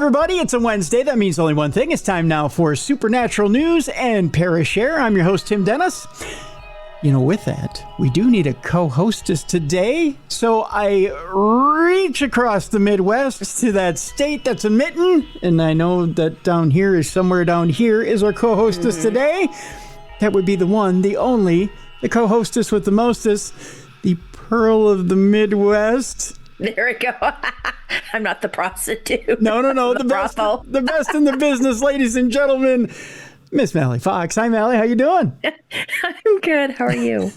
everybody. It's a Wednesday. That means only one thing. It's time now for Supernatural News and Parashare. I'm your host, Tim Dennis. With that, we do need a co-hostess today. So I reach across the Midwest to that state that's a mitten. And I know that down here is somewhere down here is our co-hostess today. That would be the one, the only, the co-hostess with the mostest, the Pearl of the Midwest. There we go. I'm not the prostitute. No. The best in the business, ladies and gentlemen. Miss Mallie Fox. Hi, Mallie. How you doing? I'm good. How are you?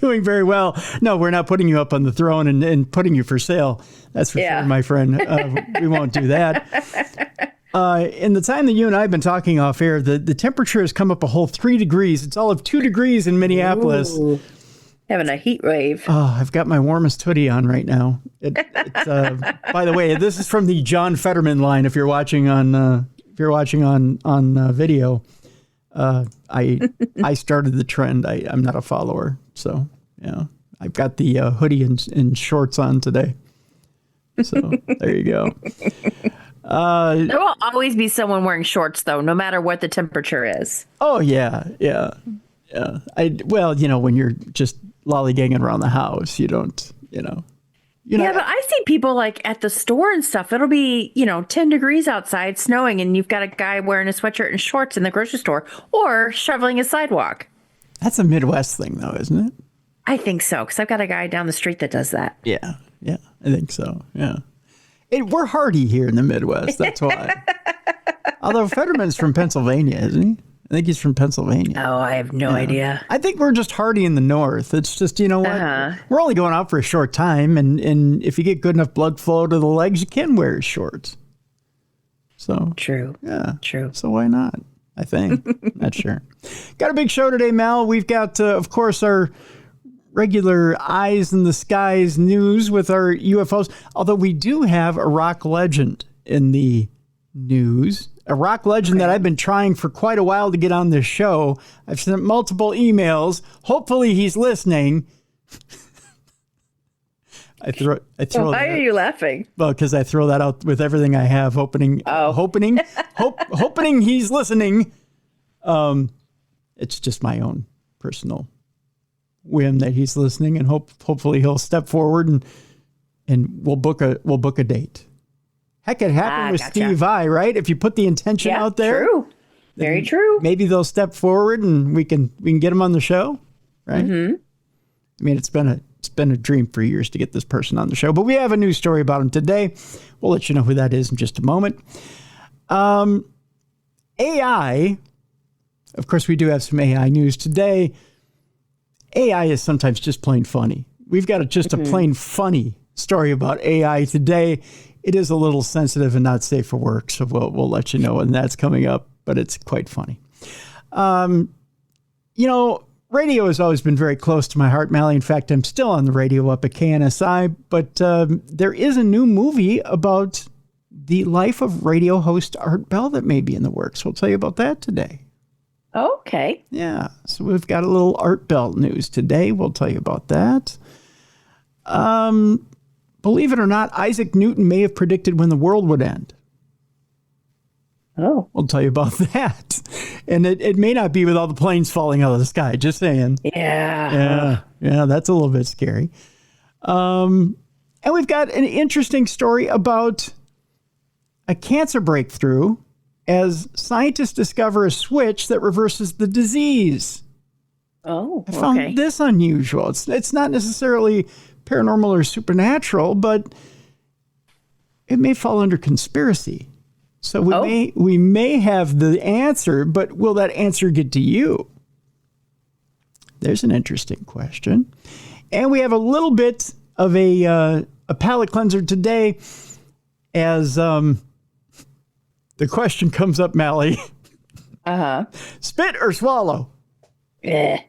Doing very well. No, we're not putting you up on the throne and putting you for sale. That's for sure, my friend. We won't do that. In the time that you and I have been talking off air, the temperature has come up a whole 3 degrees. It's all of 2 degrees in Minneapolis. Ooh, having a heat wave. Oh, I've got my warmest hoodie on right now. By the way, this is from the John Fetterman line. If you're watching on video. I started the trend. I'm not a follower. So, yeah, I've got the hoodie and shorts on today. So there you go. There will always be someone wearing shorts, though, no matter what the temperature is. Oh, yeah. When you're just lollygagging around the house, you don't, Yeah, but I see people like at the store and stuff. It'll be, 10 degrees outside, snowing, and you've got a guy wearing a sweatshirt and shorts in the grocery store or shoveling a sidewalk. That's a Midwest thing, though, isn't it? I think so, because I've got a guy down the street that does that. Yeah, I think so, yeah. We're hardy here in the Midwest, that's why. Although Fetterman's from Pennsylvania, isn't he? I think he's from Pennsylvania. Oh, I have no idea. I think we're just hardy in the North. It's just, what? We're only going out for a short time. And if you get good enough blood flow to the legs, you can wear shorts. So True. Yeah. True. So why not? I think. Not sure. Got a big show today, Mal. We've got, of course, our regular eyes in the skies news with our UFOs. Although we do have a rock legend in the news. A rock legend that I've been trying for quite a while to get on this show. I've sent multiple emails. Hopefully he's listening. Why are you laughing? Well, because I throw that out with everything I have, hoping he's listening. It's just my own personal whim that he's listening, and hopefully he'll step forward and we'll book a date. Heck, it happened with Steve I, right? If you put the intention out there. True. Very true. Maybe they'll step forward and we can get them on the show, right? Mm-hmm. I mean, it's been a dream for years to get this person on the show, but we have a news story about him today. We'll let you know who that is in just a moment. AI, of course, we do have some AI news today. AI is sometimes just plain funny. We've got a plain funny story about AI today. It is a little sensitive and not safe for work, so we'll let you know when that's coming up, but it's quite funny. Radio has always been very close to my heart, Mallie. In fact, I'm still on the radio up at KNSI, but there is a new movie about the life of radio host Art Bell that may be in the works. We'll tell you about that today. Okay. Yeah, so we've got a little Art Bell news today. We'll tell you about that. Believe it or not, Isaac Newton may have predicted when the world would end. Oh. We'll tell you about that. And it may not be with all the planes falling out of the sky, just saying. Yeah. Yeah, that's a little bit scary. And we've got an interesting story about a cancer breakthrough as scientists discover a switch that reverses the disease. Oh, I found this unusual. It's not necessarily paranormal or supernatural, but it may fall under conspiracy. So we may have the answer, but will that answer get to you? There's an interesting question. And we have a little bit of a palate cleanser today as the question comes up, Mallie. Spit or swallow? Yeah.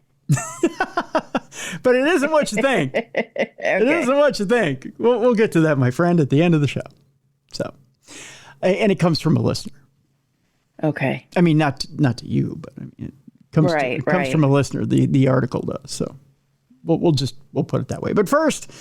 But it isn't what you think. Okay. It isn't what you think. We'll get to that, my friend, at the end of the show. So, and it comes from a listener. Okay. I mean, not to you, but I mean, it comes from a listener. The article does. So We'll put it that way. But first,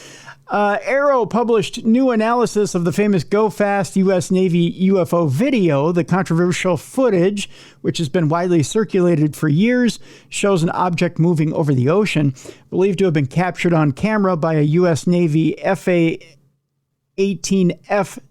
AARO published new analysis of the famous Go Fast U.S. Navy UFO video. The controversial footage, which has been widely circulated for years, shows an object moving over the ocean, believed to have been captured on camera by a U.S. Navy FA-18F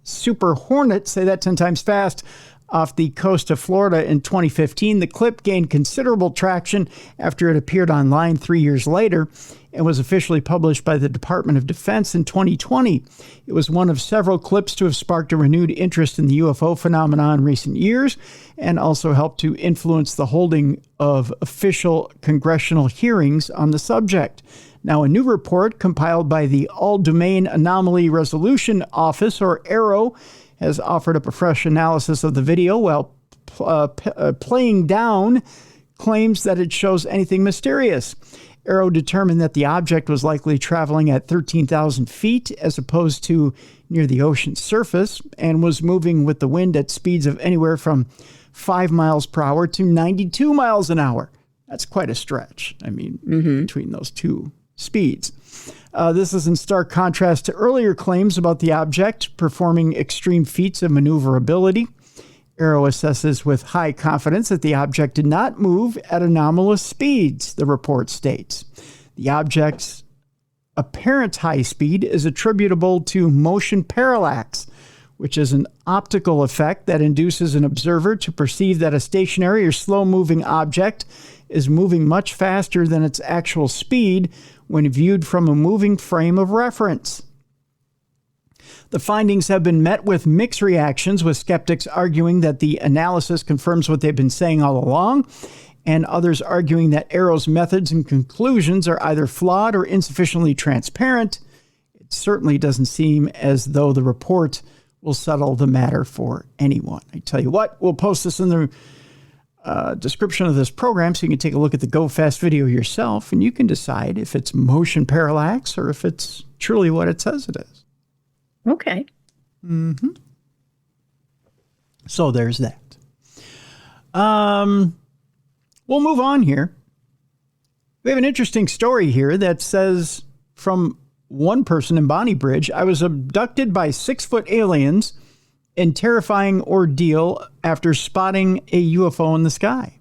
Super Hornet, say that 10 times fast, off the coast of Florida in 2015. The clip gained considerable traction after it appeared online 3 years later and was officially published by the Department of Defense in 2020. It was one of several clips to have sparked a renewed interest in the UFO phenomenon in recent years and also helped to influence the holding of official congressional hearings on the subject. Now, a new report compiled by the All-Domain Anomaly Resolution Office, or AARO, has offered up a fresh analysis of the video while playing down claims that it shows anything mysterious. AARO determined that the object was likely traveling at 13,000 feet as opposed to near the ocean's surface and was moving with the wind at speeds of anywhere from 5 miles per hour to 92 miles an hour. That's quite a stretch, between those two speeds. This is in stark contrast to earlier claims about the object performing extreme feats of maneuverability. AARO assesses with high confidence that the object did not move at anomalous speeds, the report states. The object's apparent high speed is attributable to motion parallax, which is an optical effect that induces an observer to perceive that a stationary or slow-moving object is moving much faster than its actual speed when viewed from a moving frame of reference. The findings have been met with mixed reactions, with skeptics arguing that the analysis confirms what they've been saying all along, and others arguing that AARO's methods and conclusions are either flawed or insufficiently transparent. It certainly doesn't seem as though the report will settle the matter for anyone. I tell you what, we'll post this in the description of this program so you can take a look at the Go Fast video yourself, and you can decide if it's motion parallax or if it's truly what it says it is. Okay. So there's that. We'll move on here. We have an interesting story here that says from one person in Bonnie Bridge, I was abducted by 6-foot aliens in terrifying ordeal after spotting a UFO in the sky.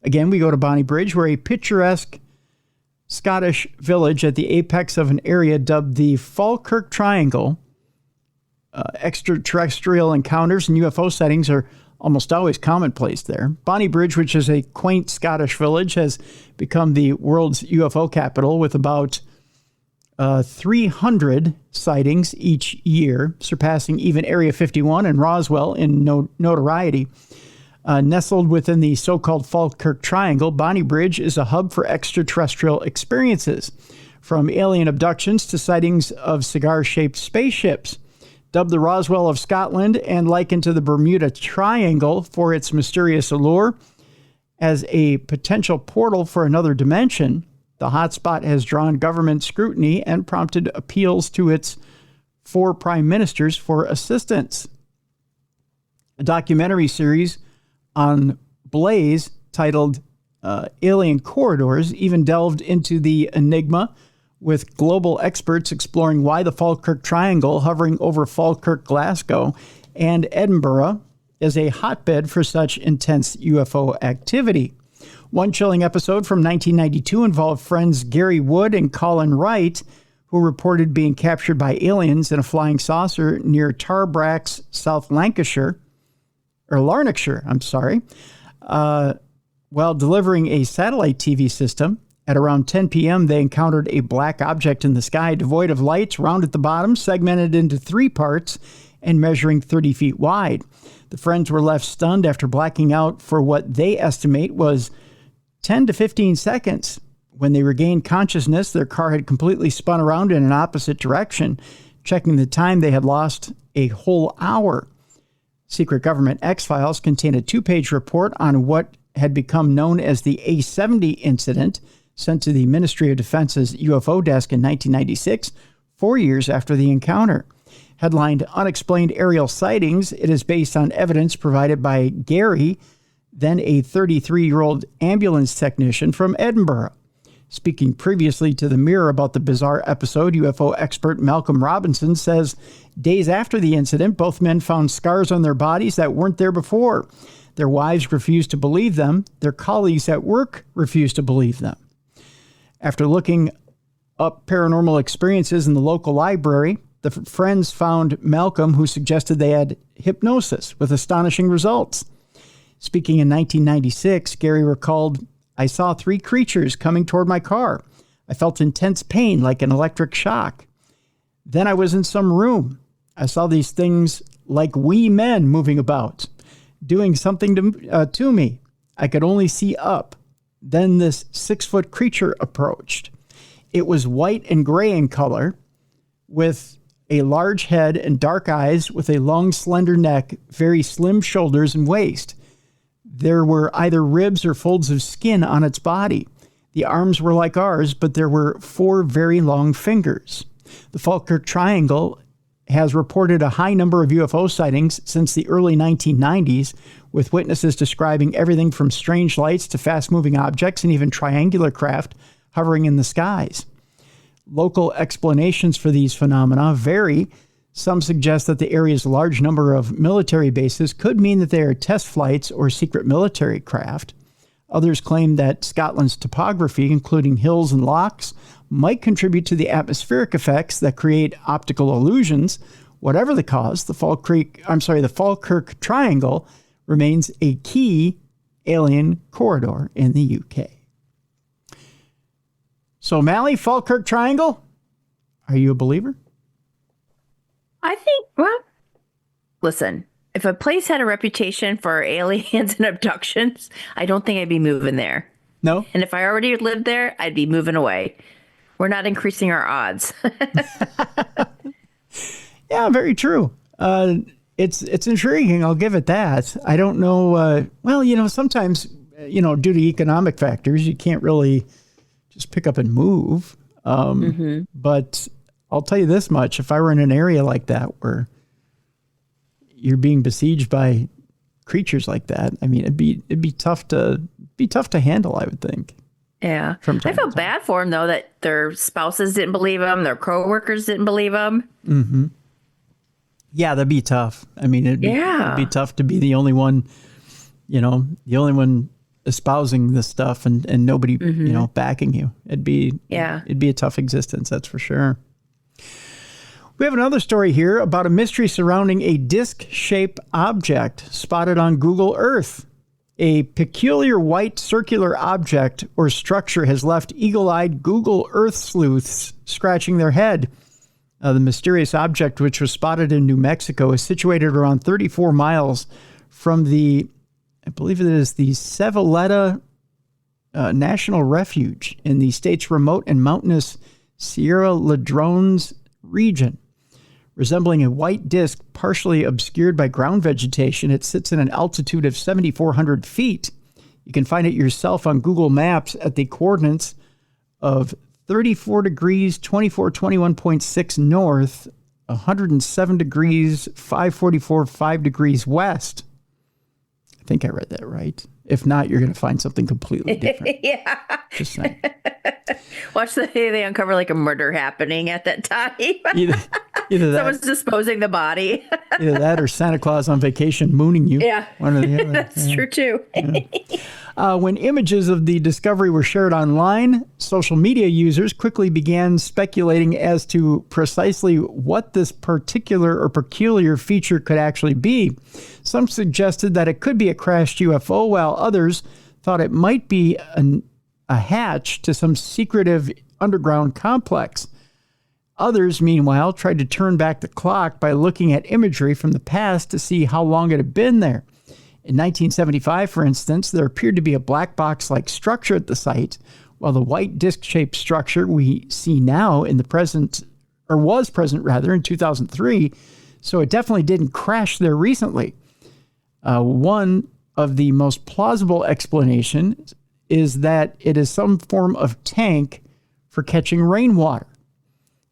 Again, we go to Bonnie Bridge, where a picturesque Scottish village at the apex of an area dubbed the Falkirk Triangle. Extraterrestrial encounters and UFO sightings are almost always commonplace there. Bonnie Bridge, which is a quaint Scottish village, has become the world's UFO capital with about 300 sightings each year, surpassing even Area 51 and Roswell in notoriety. Nestled within the so-called Falkirk Triangle, Bonnie Bridge is a hub for extraterrestrial experiences, from alien abductions to sightings of cigar-shaped spaceships. Dubbed the Roswell of Scotland and likened to the Bermuda Triangle for its mysterious allure as a potential portal for another dimension, the hotspot has drawn government scrutiny and prompted appeals to its 4 prime ministers for assistance. A documentary series on Blaze titled Alien Corridors even delved into the enigma, with global experts exploring why the Falkirk Triangle, hovering over Falkirk, Glasgow, and Edinburgh, is a hotbed for such intense UFO activity. One chilling episode from 1992 involved friends Gary Wood and Colin Wright, who reported being captured by aliens in a flying saucer near Tarbrax, South Lanarkshire, while delivering a satellite TV system. At around 10 p.m., they encountered a black object in the sky, devoid of lights, round at the bottom, segmented into 3 parts, and measuring 30 feet wide. The friends were left stunned after blacking out for what they estimate was 10 to 15 seconds. When they regained consciousness, their car had completely spun around in an opposite direction. Checking the time, they had lost a whole hour. Secret Government X-Files contained a 2-page report on what had become known as the A70 incident, sent to the Ministry of Defense's UFO desk in 1996, 4 years after the encounter. Headlined Unexplained Aerial Sightings, it is based on evidence provided by Gary, then a 33-year-old ambulance technician from Edinburgh. Speaking previously to the Mirror about the bizarre episode, UFO expert Malcolm Robinson says days after the incident, both men found scars on their bodies that weren't there before. Their wives refused to believe them. Their colleagues at work refused to believe them. After looking up paranormal experiences in the local library, the friends found Malcolm, who suggested they had hypnosis with astonishing results. Speaking in 1996, Gary recalled, "I saw 3 creatures coming toward my car. I felt intense pain like an electric shock. Then I was in some room. I saw these things like wee men moving about, doing something to me. I could only see up. Then this 6-foot creature approached. It was white and gray in color, with a large head and dark eyes, with a long, slender neck, very slim shoulders and waist. There were either ribs or folds of skin on its body. The arms were like ours, but there were 4 very long fingers." The Falkirk Triangle has reported a high number of UFO sightings since the early 1990s, with witnesses describing everything from strange lights to fast-moving objects and even triangular craft hovering in the skies. Local explanations for these phenomena vary. Some suggest that the area's large number of military bases could mean that they are test flights or secret military craft. Others claim that Scotland's topography, including hills and lochs, might contribute to the atmospheric effects that create optical illusions. Whatever the cause, the Falkirk Triangle remains a key alien corridor in the UK. So, Mallie, Falkirk Triangle, are you a believer? I think, well, listen, if a place had a reputation for aliens and abductions, I don't think I'd be moving there. No? And if I already lived there, I'd be moving away. We're not increasing our odds. Yeah, very true. It's intriguing. I'll give it that. I don't know. Sometimes, due to economic factors, you can't really just pick up and move. But I'll tell you this much. If I were in an area like that where you're being besieged by creatures like that, I mean, it'd be tough to handle, I would think. Yeah. I felt bad for them, though, that their spouses didn't believe them, their coworkers didn't believe them. Mm-hmm. Yeah, that'd be tough. I mean, it'd be tough to be the only one, the only one espousing this stuff and nobody, backing you. It'd be a tough existence, that's for sure. We have another story here about a mystery surrounding a disc-shaped object spotted on Google Earth. A peculiar white circular object or structure has left eagle-eyed Google Earth sleuths scratching their head. The mysterious object, which was spotted in New Mexico, is situated around 34 miles from I believe it is the Cevaletta National Refuge in the state's remote and mountainous Sierra Ladrones region. Resembling a white disc partially obscured by ground vegetation, it sits at an altitude of 7,400 feet. You can find it yourself on Google Maps at the coordinates of 34 degrees, 21.6 north, 107 degrees, 5 degrees west. I think I read that right. If not, you're going to find something completely different. Yeah. Just saying. Watch they uncover like a murder happening at that time. Either that. Someone's disposing the body. Either that or Santa Claus on vacation mooning you. Yeah. One or the other. That's true too. When images of the discovery were shared online, social media users quickly began speculating as to precisely what this particular or peculiar feature could actually be. Some suggested that it could be a crashed UFO, while others thought it might be a hatch to some secretive underground complex. Others, meanwhile, tried to turn back the clock by looking at imagery from the past to see how long it had been there. In 1975, for instance, there appeared to be a black box-like structure at the site, while the white disc-shaped structure we see now in the present, or was present rather, in 2003, so it definitely didn't crash there recently. One of the most plausible explanations is that it is some form of tank for catching rainwater.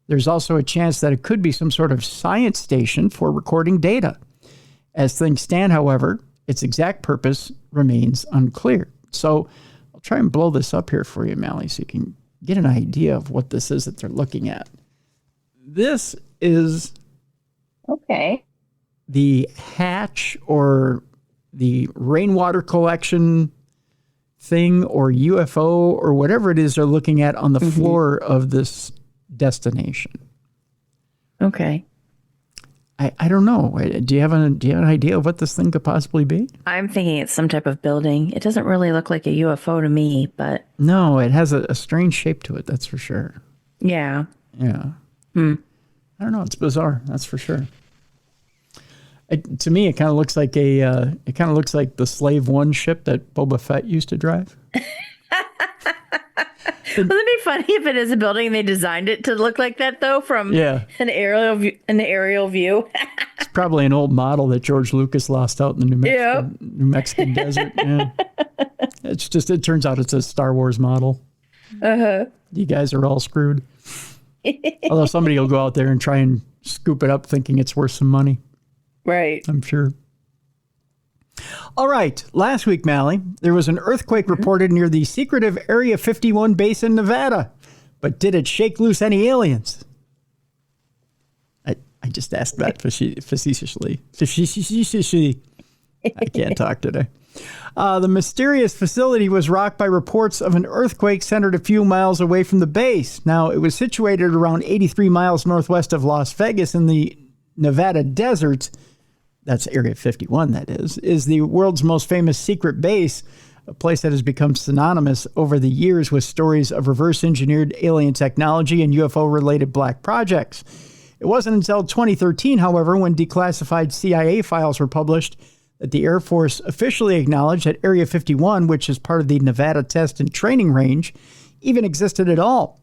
There's also a chance that it could be some sort of science station for recording data. As things stand, however, its exact purpose remains unclear. So I'll try and blow this up here for you, Mallie, so you can get an idea of what this is that they're looking at. This is the hatch or the rainwater collection thing or UFO or whatever it is they're looking at on the floor of this destination. Okay. I don't know. Do you have an idea of what this thing could possibly be? I'm thinking it's some type of building. It doesn't really look like a UFO to me, but... No, it has a strange shape to it, that's for sure. Yeah. Yeah. I don't know. It's bizarre, that's for sure. To me, it kind of looks like the Slave One ship that Boba Fett used to drive. Wouldn't it be funny if it is a building and they designed it to look like that, though, from an aerial view? It's probably an old model that George Lucas lost out in the New Mexican desert. Yeah. It turns out it's a Star Wars model. You guys are all screwed. Although somebody will go out there and try and scoop it up thinking it's worth some money. Right. I'm sure. All right. Last week, Mallie, there was an earthquake reported near the secretive Area 51 base in Nevada. But did it shake loose any aliens? I just asked that facetiously. I can't talk today. The mysterious facility was rocked by reports of an earthquake centered a few miles away from the base. Now, it was situated around 83 miles northwest of Las Vegas in the Nevada desert. That's Area 51, that is the world's most famous secret base, a place that has become synonymous over the years with stories of reverse-engineered alien technology and UFO-related black projects. It wasn't until 2013, however, when declassified CIA files were published, that the Air Force officially acknowledged that Area 51, which is part of the Nevada Test and Training Range, even existed at all.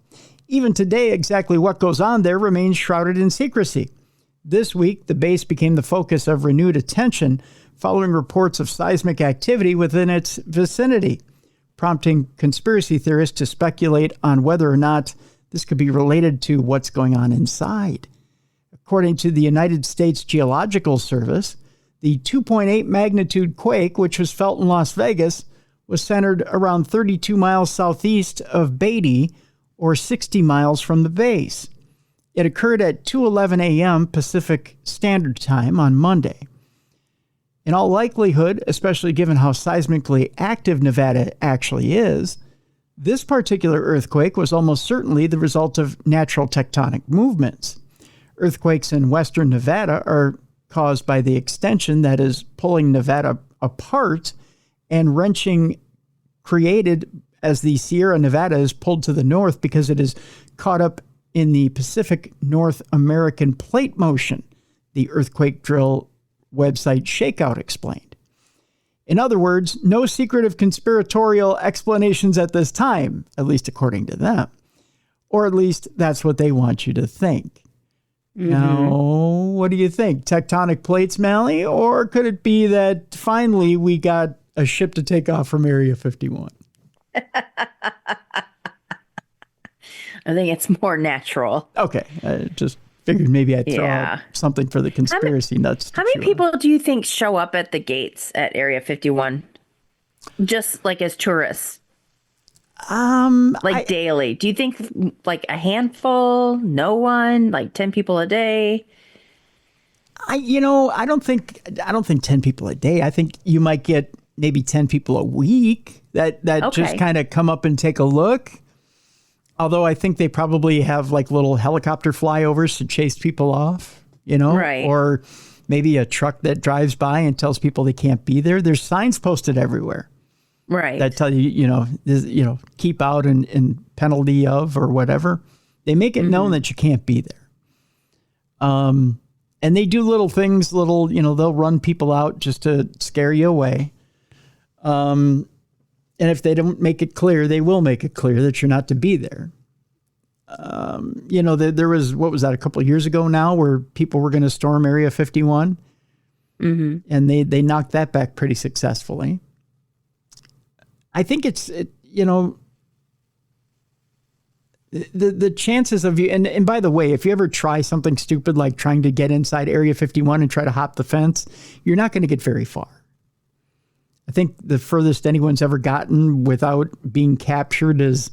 Even today, exactly what goes on there remains shrouded in secrecy. This week, the base became the focus of renewed attention following reports of seismic activity within its vicinity, prompting conspiracy theorists to speculate on whether or not this could be related to what's going on inside. According to the United States Geological Service, the 2.8 magnitude quake, which was felt in Las Vegas, was centered around 32 miles southeast of Beatty, or 60 miles from the base. It occurred at 2:11 a.m. Pacific Standard Time on Monday. In all likelihood, especially given how seismically active Nevada actually is, this particular earthquake was almost certainly the result of natural tectonic movements. Earthquakes in western Nevada are caused by the extension that is pulling Nevada apart and wrenching created as the Sierra Nevada is pulled to the north because it is caught up in the Pacific North American plate motion, the earthquake drill website Shakeout explained. In other words, no secretive conspiratorial explanations at this time, at least according to them. Or at least that's what they want you to think. Now, what do you think? Tectonic plates, Mallie? Or could it be that finally we got a ship to take off from Area 51? I think it's more natural. Okay. I just figured maybe I'd throw out something for the conspiracy nuts. How many people do you think show up at the gates at Area 51? Just like as tourists? Daily. Do you think like a handful? No one? Like 10 people a day? I don't think 10 people a day. I think you might get maybe 10 people a week that just kind of come up and take a look. Although I think they probably have like little helicopter flyovers to chase people off, Right. Or maybe a truck that drives by and tells people they can't be there. There's signs posted everywhere. Right. That tell you, keep out and penalty of or whatever. They make it known that you can't be there. And they do little things, they'll run people out just to scare you away. And if they don't make it clear, they will make it clear that you're not to be there. There was, what was that, a couple of years ago now, where people were going to storm Area 51? And they knocked that back pretty successfully. I think the chances of you, and by the way, if you ever try something stupid like trying to get inside Area 51 and try to hop the fence, you're not going to get very far. I think the furthest anyone's ever gotten without being captured is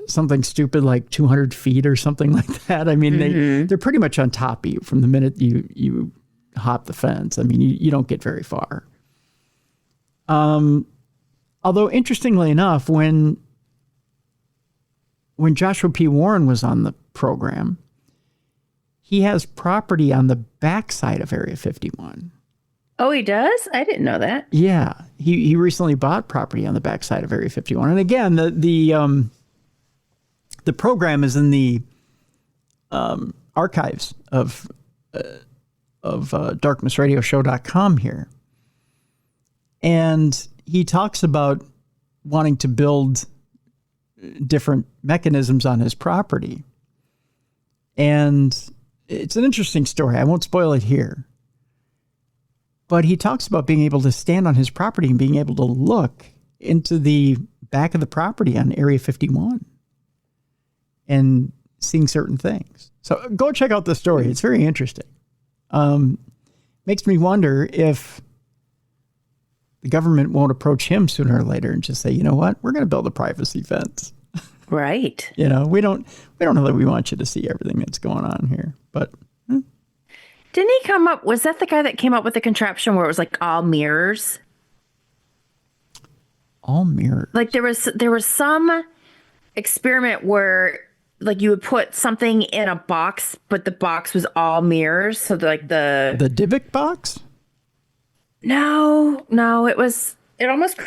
something stupid like 200 feet or something like that. I mean, they're pretty much on top of you from the minute you hop the fence. I mean, you don't get very far. Although interestingly enough, when Joshua P. Warren was on the program, he has property on the backside of Area 51. Oh, he does? I didn't know that. Yeah. He recently bought property on the backside of Area 51. And again, the program is in the archives of darknessradioshow.com here. And he talks about wanting to build different mechanisms on his property. And it's an interesting story. I won't spoil it here. But he talks about being able to stand on his property and being able to look into the back of the property on Area 51 and seeing certain things. So go check out the story. It's very interesting. Makes me wonder if the government won't approach him sooner or later and just say, you know what, we're going to build a privacy fence. Right. You know, we don't know that we want you to see everything that's going on here, but. Didn't he come up? Was that the guy that came up with the contraption where it was like all mirrors? All mirrors. Like there was some experiment where like you would put something in a box, but the box was all mirrors. So like the Dybbuk box? No, it almost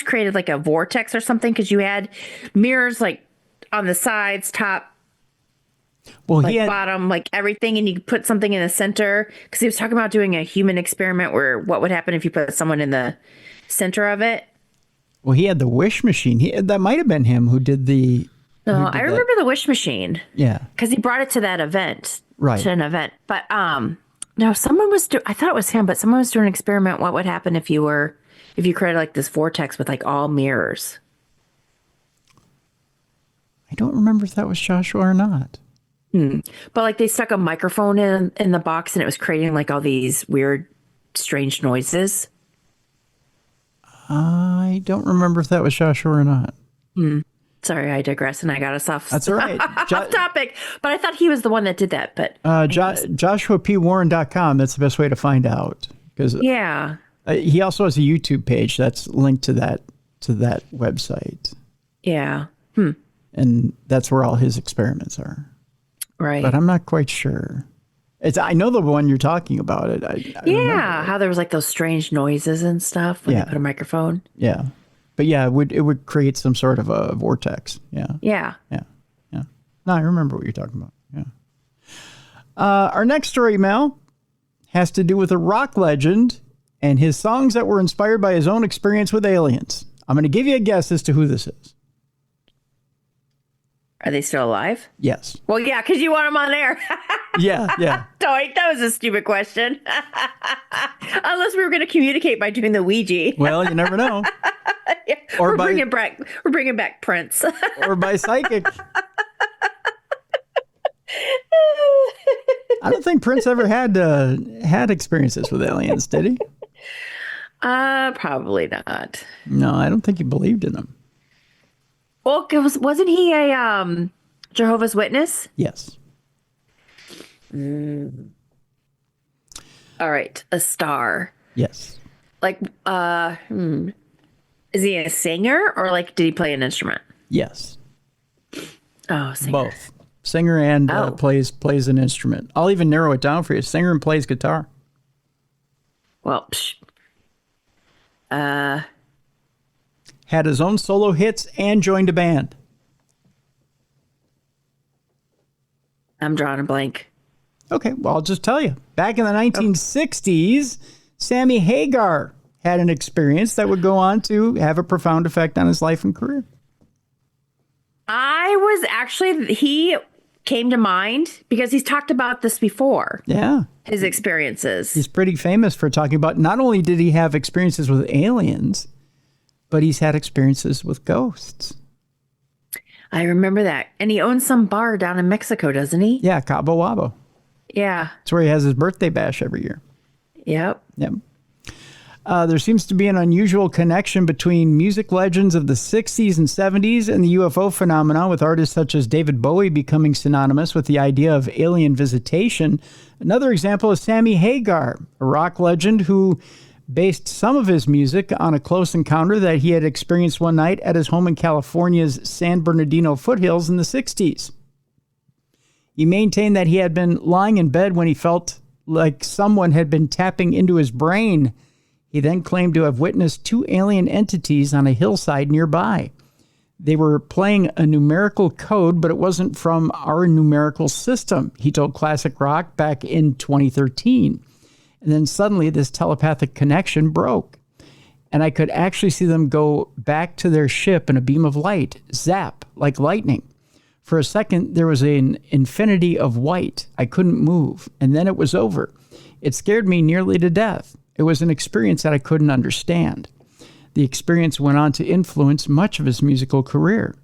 created like a vortex or something because you had mirrors like on the sides, top, well, like bottom, like everything, and you could put something in the center because he was talking about doing a human experiment where what would happen if you put someone in the center of it. Well, he had the wish machine. That might have been him who did the. No, I remember the wish machine. Yeah, because he brought it to that event, right? To an event, but no, someone was. I thought it was him, but someone was doing an experiment. What would happen if you created like this vortex with like all mirrors? I don't remember if that was Joshua or not. But like they stuck a microphone in the box and it was creating like all these weird, strange noises. I don't remember if that was Joshua or not. Sorry, I digress and I got us off. That's all right. Off topic. But I thought he was the one that did that. But JoshuaPWarren.com. That's the best way to find out. Because yeah, he also has a YouTube page that's linked to that website. Yeah. And that's where all his experiments are. Right. But I'm not quite sure. I know the one you're talking about. Yeah, how there was like those strange noises and stuff when they put a microphone. Yeah. But yeah, it would create some sort of a vortex. Yeah. Yeah. Yeah. Yeah. No, I remember what you're talking about. Yeah. Our next story, Mel, has to do with a rock legend and his songs that were inspired by his own experience with aliens. I'm going to give you a guess as to who this is. Are they still alive? Yes. Well, yeah, because you want them on air. Yeah. That was a stupid question. Unless we were going to communicate by doing the Ouija. Well, you never know. Yeah. We're bringing back Prince. Or by psychic. I don't think Prince ever had experiences with aliens, did he? Probably not. No, I don't think he believed in them. Well, wasn't he a Jehovah's Witness? Yes. All right, a star. Yes. Like, is he a singer or like did he play an instrument? Yes. Oh, singer. Both. Singer and plays an instrument. I'll even narrow it down for you. Singer and plays guitar. Well, had his own solo hits and joined a band. I'm drawing a blank. Okay, well, I'll just tell you. Back in the 1960s, Sammy Hagar had an experience that would go on to have a profound effect on his life and career. He came to mind because he's talked about this before. Yeah. His experiences. He's pretty famous for talking about not only did he have experiences with aliens, but he's had experiences with ghosts. I remember that. And he owns some bar down in Mexico, doesn't he? Yeah, Cabo Wabo. Yeah. It's where he has his birthday bash every year. Yep. There seems to be an unusual connection between music legends of the 60s and 70s and the UFO phenomenon, with artists such as David Bowie becoming synonymous with the idea of alien visitation. Another example is Sammy Hagar, a rock legend who based some of his music on a close encounter that he had experienced one night at his home in California's San Bernardino foothills in the 60s. He maintained that he had been lying in bed when he felt like someone had been tapping into his brain. He then claimed to have witnessed two alien entities on a hillside nearby. They were playing a numerical code, but it wasn't from our numerical system, he told Classic Rock back in 2013. And then suddenly this telepathic connection broke. And I could actually see them go back to their ship in a beam of light, zap, like lightning. For a second, there was an infinity of white. I couldn't move. And then it was over. It scared me nearly to death. It was an experience that I couldn't understand. The experience went on to influence much of his musical career.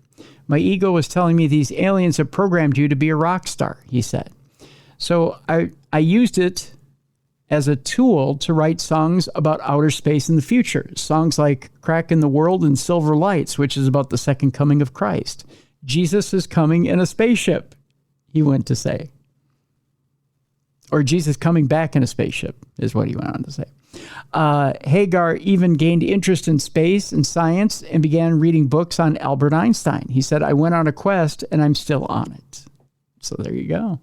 My ego was telling me these aliens have programmed you to be a rock star, he said. So I used it as a tool to write songs about outer space in the future. Songs like Crack in the World and Silver Lights, which is about the second coming of Christ. Jesus is coming in a spaceship, he went to say. Or Jesus coming back in a spaceship is what he went on to say. Hagar even gained interest in space and science and began reading books on Albert Einstein. He said, I went on a quest and I'm still on it. So there you go.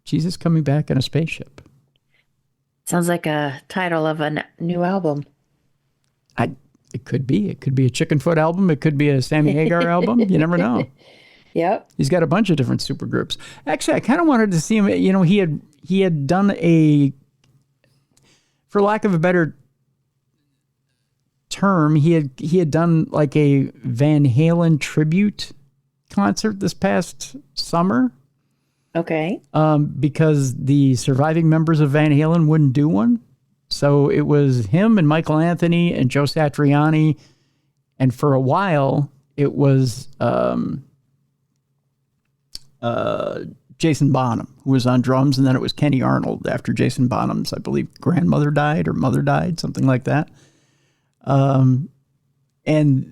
Jesus coming back in a spaceship. Sounds like a title of a new album. It could be. It could be a Chickenfoot album. It could be a Sammy Hagar album. You never know. Yep. He's got a bunch of different supergroups. Actually, I kind of wanted to see him. You know, he had done a, for lack of a better term, he had done like a Van Halen tribute concert this past summer. Okay. Because the surviving members of Van Halen wouldn't do one. So it was him and Michael Anthony and Joe Satriani. And for a while, it was Jason Bonham, who was on drums. And then it was Kenny Arnold after Jason Bonham's, I believe, grandmother died or mother died, something like that. And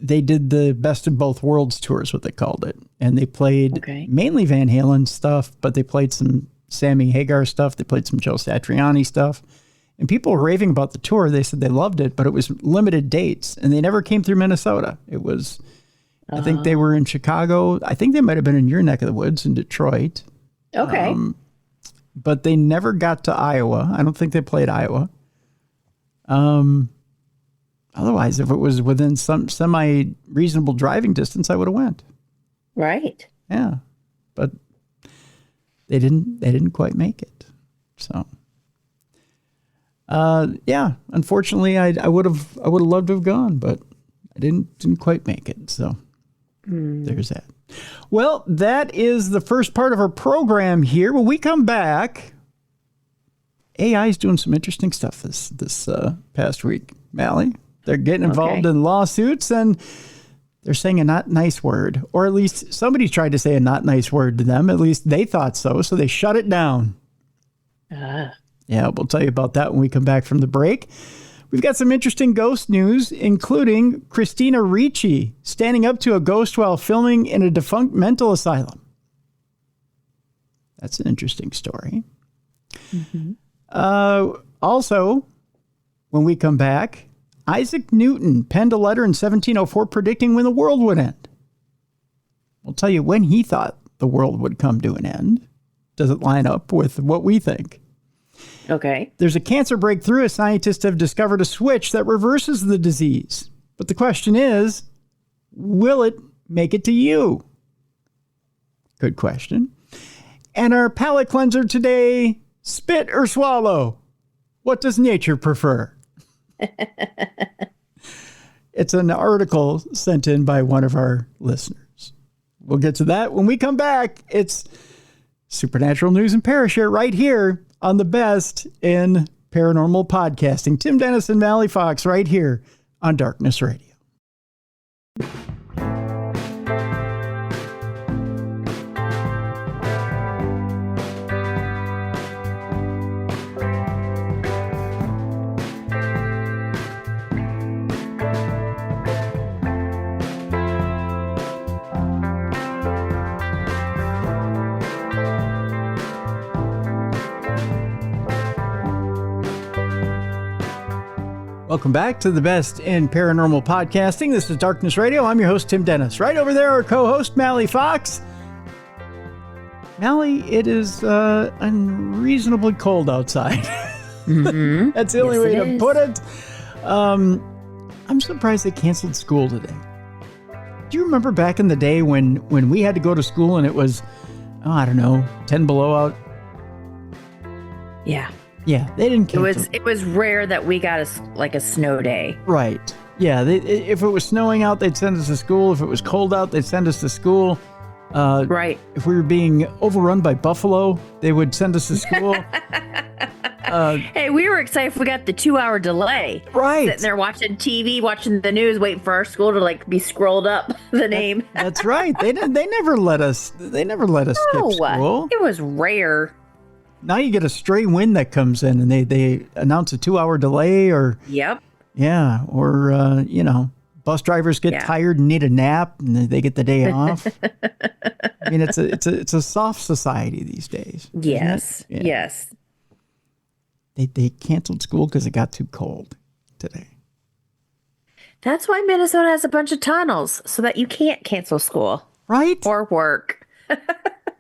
they did the Best of Both Worlds tour is what they called it. And they played mainly Van Halen stuff, but they played some Sammy Hagar stuff. They played some Joe Satriani stuff. And people were raving about the tour. They said they loved it, but it was limited dates. And they never came through Minnesota. It was, I think they were in Chicago. I think they might have been in your neck of the woods in Detroit. Okay. But they never got to Iowa. I don't think they played Iowa. Otherwise, if it was within some semi-reasonable driving distance, I would have went. Right. Yeah. But they didn't quite make it. So, yeah, unfortunately, I would have loved to have gone, but I didn't quite make it. So there's that. Well, that is the first part of our program here. When we come back, AI is doing some interesting stuff this past week, Mallie. They're getting involved in lawsuits, and they're saying a not nice word, or at least somebody tried to say a not nice word to them. At least they thought so they shut it down. Yeah, we'll tell you about that when we come back from the break. We've got some interesting ghost news, including Christina Ricci standing up to a ghost while filming in a defunct mental asylum. That's an interesting story. Also, when we come back, Isaac Newton penned a letter in 1704 predicting when the world would end. We'll tell you when he thought the world would come to an end. Does it line up with what we think? Okay. There's a cancer breakthrough. As scientists have discovered a switch that reverses the disease. But the question is, will it make it to you? Good question. And our palate cleanser today, spit or swallow? What does nature prefer? It's an article sent in by one of our listeners. We'll get to that when we come back. It's Supernatural News and Parashare right here on the best in paranormal podcasting. Tim Dennis and Mallie Fox right here on Darkness Radio. Welcome back to the best in paranormal podcasting. This is Darkness Radio. I'm your host, Tim Dennis. Right over there, our co-host, Mallie Fox. Mallie, it is unreasonably cold outside. Mm-hmm. That's the only way to put it. I'm surprised they canceled school today. Do you remember back in the day when we had to go to school and it was, 10 below out? Yeah. Yeah, they didn't cancel. It was rare that we got a snow day. Right. Yeah, if it was snowing out, they'd send us to school. If it was cold out, they'd send us to school. Right. If we were being overrun by buffalo, they would send us to school. Hey, we were excited if we got the 2-hour delay. Right. Sitting there watching TV, watching the news, waiting for our school to be scrolled up the name. That's right. They never let us. They never let us skip school. It was rare. Now you get a stray wind that comes in, and they announce a 2-hour delay, or yep. Yeah, or bus drivers get tired and need a nap, and they get the day off. I mean, it's a soft society these days. Yes. Yeah. Yes. They canceled school because it got too cold today. That's why Minnesota has a bunch of tunnels, so that you can't cancel school. Right. Or work.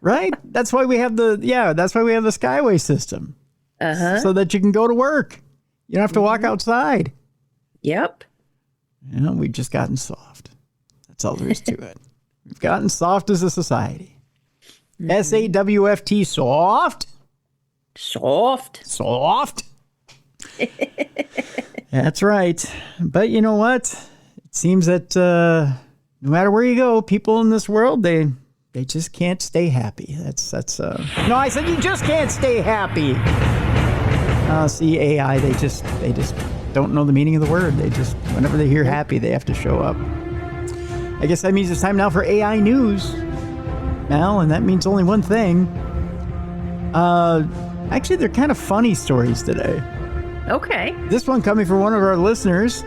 Right. That's why we have the Skyway system. Uh-huh. So that you can go to work. You don't have to walk outside. Yep. We've just gotten soft. That's all there is to it. We've gotten soft as a society. Mm-hmm. SAWFT, soft. Soft. That's right. But you know what? It seems that no matter where you go, people in this world, they just can't stay happy. No, I said you just can't stay happy. See, AI, they just don't know the meaning of the word. They just, whenever they hear happy, they have to show up. I guess that means it's time now for AI news, Mal, and that means only one thing. Actually, they're kind of funny stories today. Okay. This one coming from one of our listeners.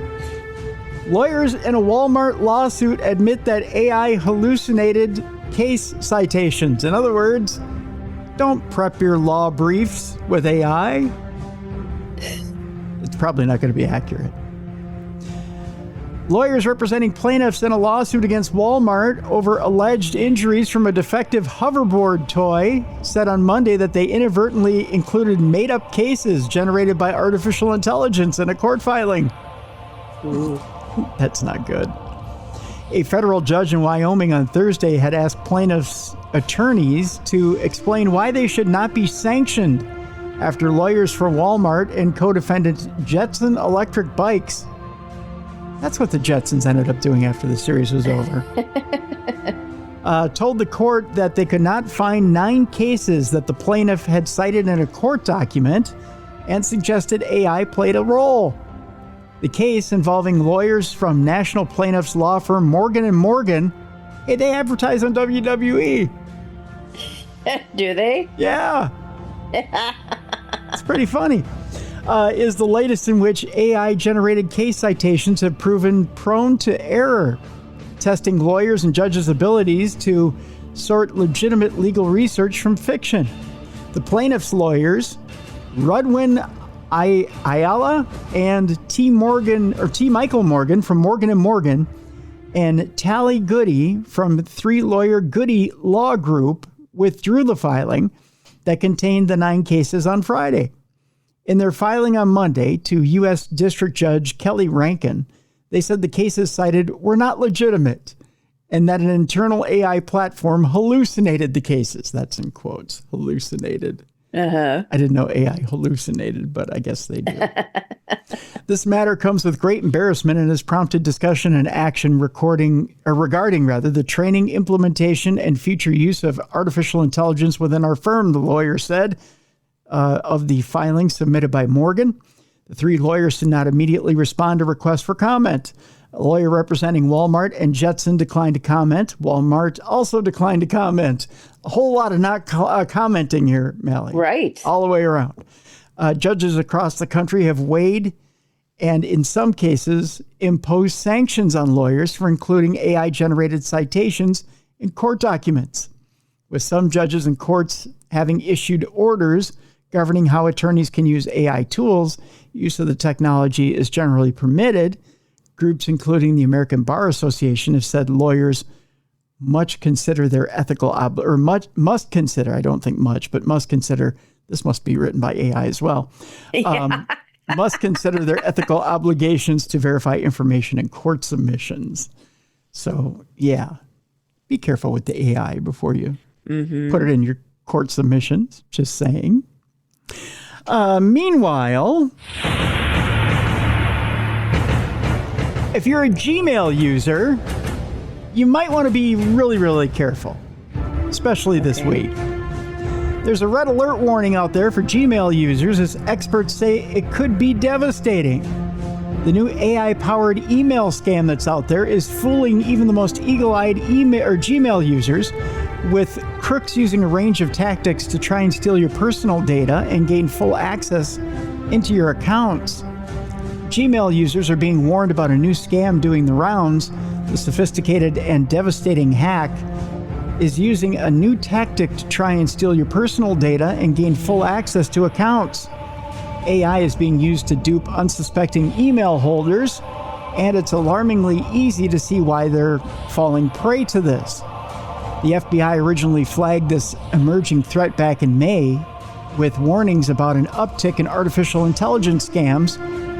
Lawyers in a Walmart lawsuit admit that AI hallucinated case citations. In other words, don't prep your law briefs with AI. It's probably not going to be accurate. Lawyers representing plaintiffs in a lawsuit against Walmart over alleged injuries from a defective hoverboard toy said on Monday that they inadvertently included made-up cases generated by artificial intelligence in a court filing. Ooh. That's not good. A federal judge in Wyoming on Thursday had asked plaintiffs' attorneys to explain why they should not be sanctioned after lawyers for Walmart and co-defendant Jetson Electric Bikes. That's what the Jetsons ended up doing after the series was over. Told the court that they could not find 9 cases that the plaintiff had cited in a court document and suggested AI played a role. The case involving lawyers from national plaintiffs law firm Morgan & Morgan, they advertise on WWE. Do they? Yeah. It's pretty funny. Is the latest in which AI-generated case citations have proven prone to error, testing lawyers and judges' abilities to sort legitimate legal research from fiction. The plaintiffs' lawyers, Rudwin Ayala and T. Michael Morgan from Morgan & Morgan, and Tally Goody from 3-lawyer Goody Law Group withdrew the filing that contained the 9 cases on Friday. In their filing on Monday to U.S. District Judge Kelly Rankin, they said the cases cited were not legitimate and that an internal AI platform hallucinated the cases. That's in quotes, hallucinated. Uh-huh. I didn't know AI hallucinated, but I guess they do. This matter comes with great embarrassment and has prompted discussion and action regarding the training, implementation, and future use of artificial intelligence within our firm, the lawyer said, of the filing submitted by Morgan. The 3 lawyers did not immediately respond to requests for comment. A lawyer representing Walmart and Jetson declined to comment. Walmart also declined to comment. A whole lot of not commenting here, Mallie. Right. All the way around. Judges across the country have weighed and in some cases imposed sanctions on lawyers for including AI-generated citations in court documents, with some judges and courts having issued orders governing how attorneys can use AI tools, use of the technology is generally permitted, groups including the American Bar Association have said lawyers must consider, must consider, I don't think much, but must consider, this must be written by AI as well, must consider their ethical obligations to verify information in court submissions. So, yeah, be careful with the AI before you put it in your court submissions, just saying. Meanwhile, if you're a Gmail user, you might want to be really, really careful, especially this week. There's a red alert warning out there for Gmail users as experts say it could be devastating. The new AI-powered email scam that's out there is fooling even the most eagle-eyed email or Gmail users, with crooks using a range of tactics to try and steal your personal data and gain full access into your accounts. Gmail users are being warned about a new scam doing the rounds. The sophisticated and devastating hack is using a new tactic to try and steal your personal data and gain full access to accounts. AI is being used to dupe unsuspecting email holders, and it's alarmingly easy to see why they're falling prey to this. The FBI originally flagged this emerging threat back in May, with warnings about an uptick in artificial intelligence scams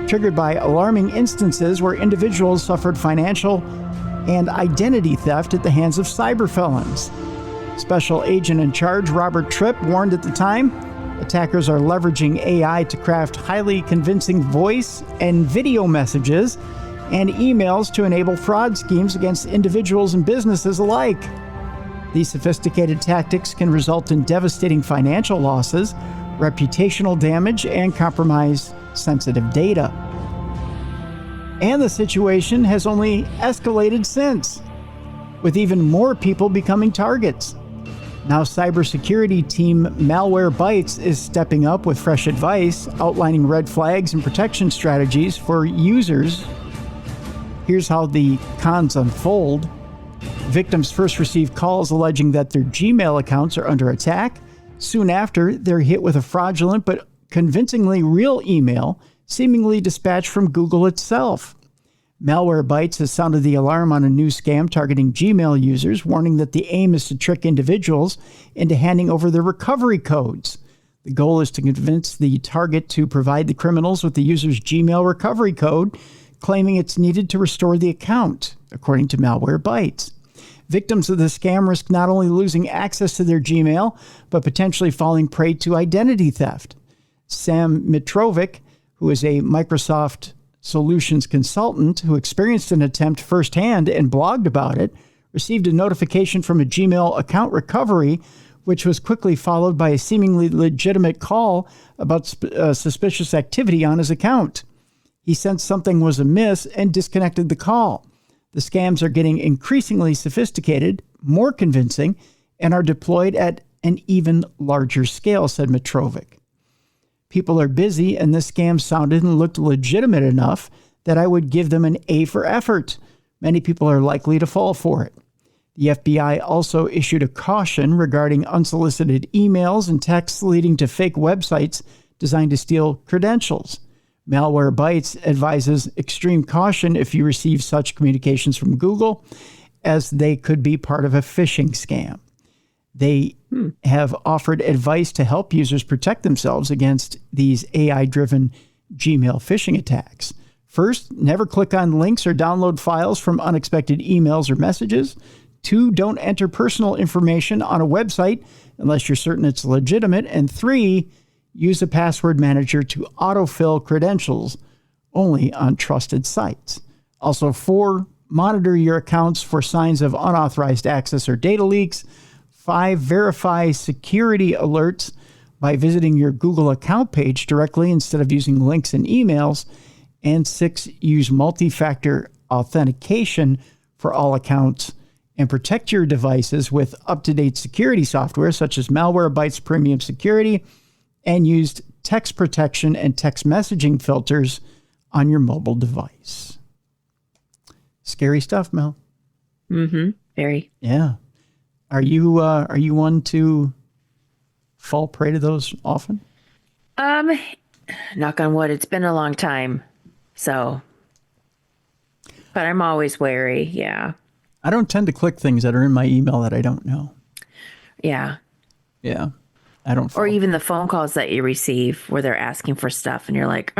triggered by alarming instances where individuals suffered financial and identity theft at the hands of cyberfelons. Special Agent in Charge Robert Tripp warned at the time, attackers are leveraging AI to craft highly convincing voice and video messages and emails to enable fraud schemes against individuals and businesses alike. These sophisticated tactics can result in devastating financial losses, reputational damage, and compromise sensitive data. And the situation has only escalated since, with even more people becoming targets. Now, cybersecurity team Malwarebytes is stepping up with fresh advice, outlining red flags and protection strategies for users. Here's how the cons unfold. Victims first receive calls alleging that their Gmail accounts are under attack. Soon after, they're hit with a fraudulent but convincingly real email, seemingly dispatched from Google itself. Malwarebytes has sounded the alarm on a new scam targeting Gmail users, warning that the aim is to trick individuals into handing over their recovery codes. The goal is to convince the target to provide the criminals with the user's Gmail recovery code, claiming it's needed to restore the account, according to Malwarebytes. Victims of the scam risk not only losing access to their Gmail, but potentially falling prey to identity theft. Sam Mitrovic, who is a Microsoft solutions consultant who experienced an attempt firsthand and blogged about it, received a notification from a Gmail account recovery, which was quickly followed by a seemingly legitimate call about suspicious activity on his account. He sensed something was amiss and disconnected the call. The scams are getting increasingly sophisticated, more convincing, and are deployed at an even larger scale, said Mitrovic. People are busy, and this scam sounded and looked legitimate enough that I would give them an A for effort. Many people are likely to fall for it. The FBI also issued a caution regarding unsolicited emails and texts leading to fake websites designed to steal credentials. Malwarebytes advises extreme caution if you receive such communications from Google, as they could be part of a phishing scam. They have offered advice to help users protect themselves against these AI-driven Gmail phishing attacks. First, never click on links or download files from unexpected emails or messages. 2, don't enter personal information on a website unless you're certain it's legitimate. And 3, use a password manager to autofill credentials only on trusted sites. Also, 4, monitor your accounts for signs of unauthorized access or data leaks. 5, verify security alerts by visiting your Google account page directly instead of using links and emails. And 6, use multi-factor authentication for all accounts and protect your devices with up-to-date security software such as Malwarebytes Premium Security, and use text protection and text messaging filters on your mobile device. Scary stuff, Mel. Very. Yeah. Are you one to fall prey to those often? knock on wood, it's been a long time. So, but I'm always wary. Yeah. I don't tend to click things that are in my email that I don't know. Yeah. Yeah. I don't. Or even the phone calls that you receive where they're asking for stuff and you're like,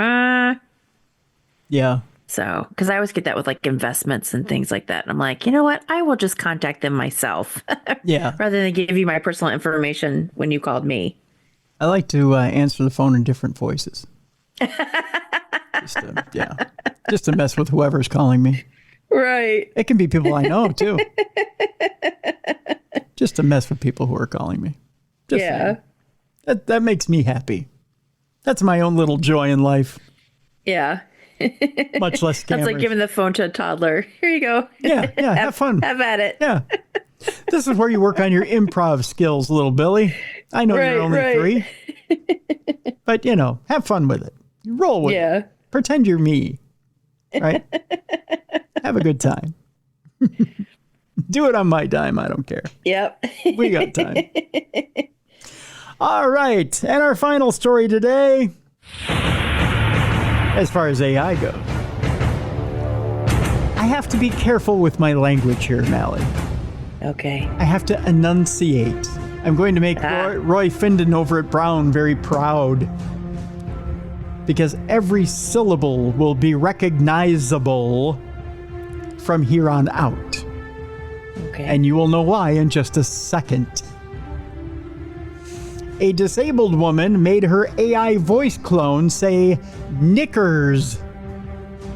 Yeah. So, because I always get that with like investments and things like that. And I'm like, you know what? I will just contact them myself. Yeah. Rather than give you my personal information when you called me. I like to answer the phone in different voices. Just to mess with whoever's calling me. Right. It can be people I know too. Just to mess with people who are calling me. Just saying. That makes me happy. That's my own little joy in life. Yeah. Much less scammers. That's like giving the phone to a toddler. Here you go. Yeah, have fun. Have at it. Yeah. This is where you work on your improv skills, little Billy. I know you're only 3. But, have fun with it. Roll with it. Pretend you're me. Right? Have a good time. Do it on my dime. I don't care. Yep. We got time. All right. And our final story today, as far as AI goes, I have to be careful with my language here, Mallie. Okay. I have to enunciate. I'm going to make Roy Finden over at Brown very proud. Because every syllable will be recognizable from here on out. Okay. And you will know why in just a second. A disabled woman made her AI voice clone say knickers.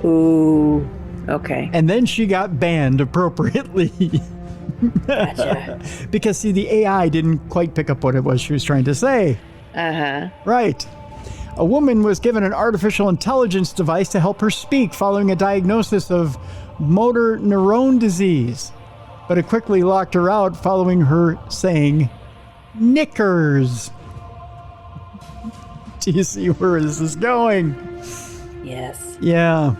Ooh, okay. And then she got banned appropriately. Gotcha. Because, see, the AI didn't quite pick up what it was she was trying to say. Uh-huh. Right. A woman was given an artificial intelligence device to help her speak following a diagnosis of motor neuron disease. But it quickly locked her out following her saying knickers. Do you see where this is going? Yes. Yeah.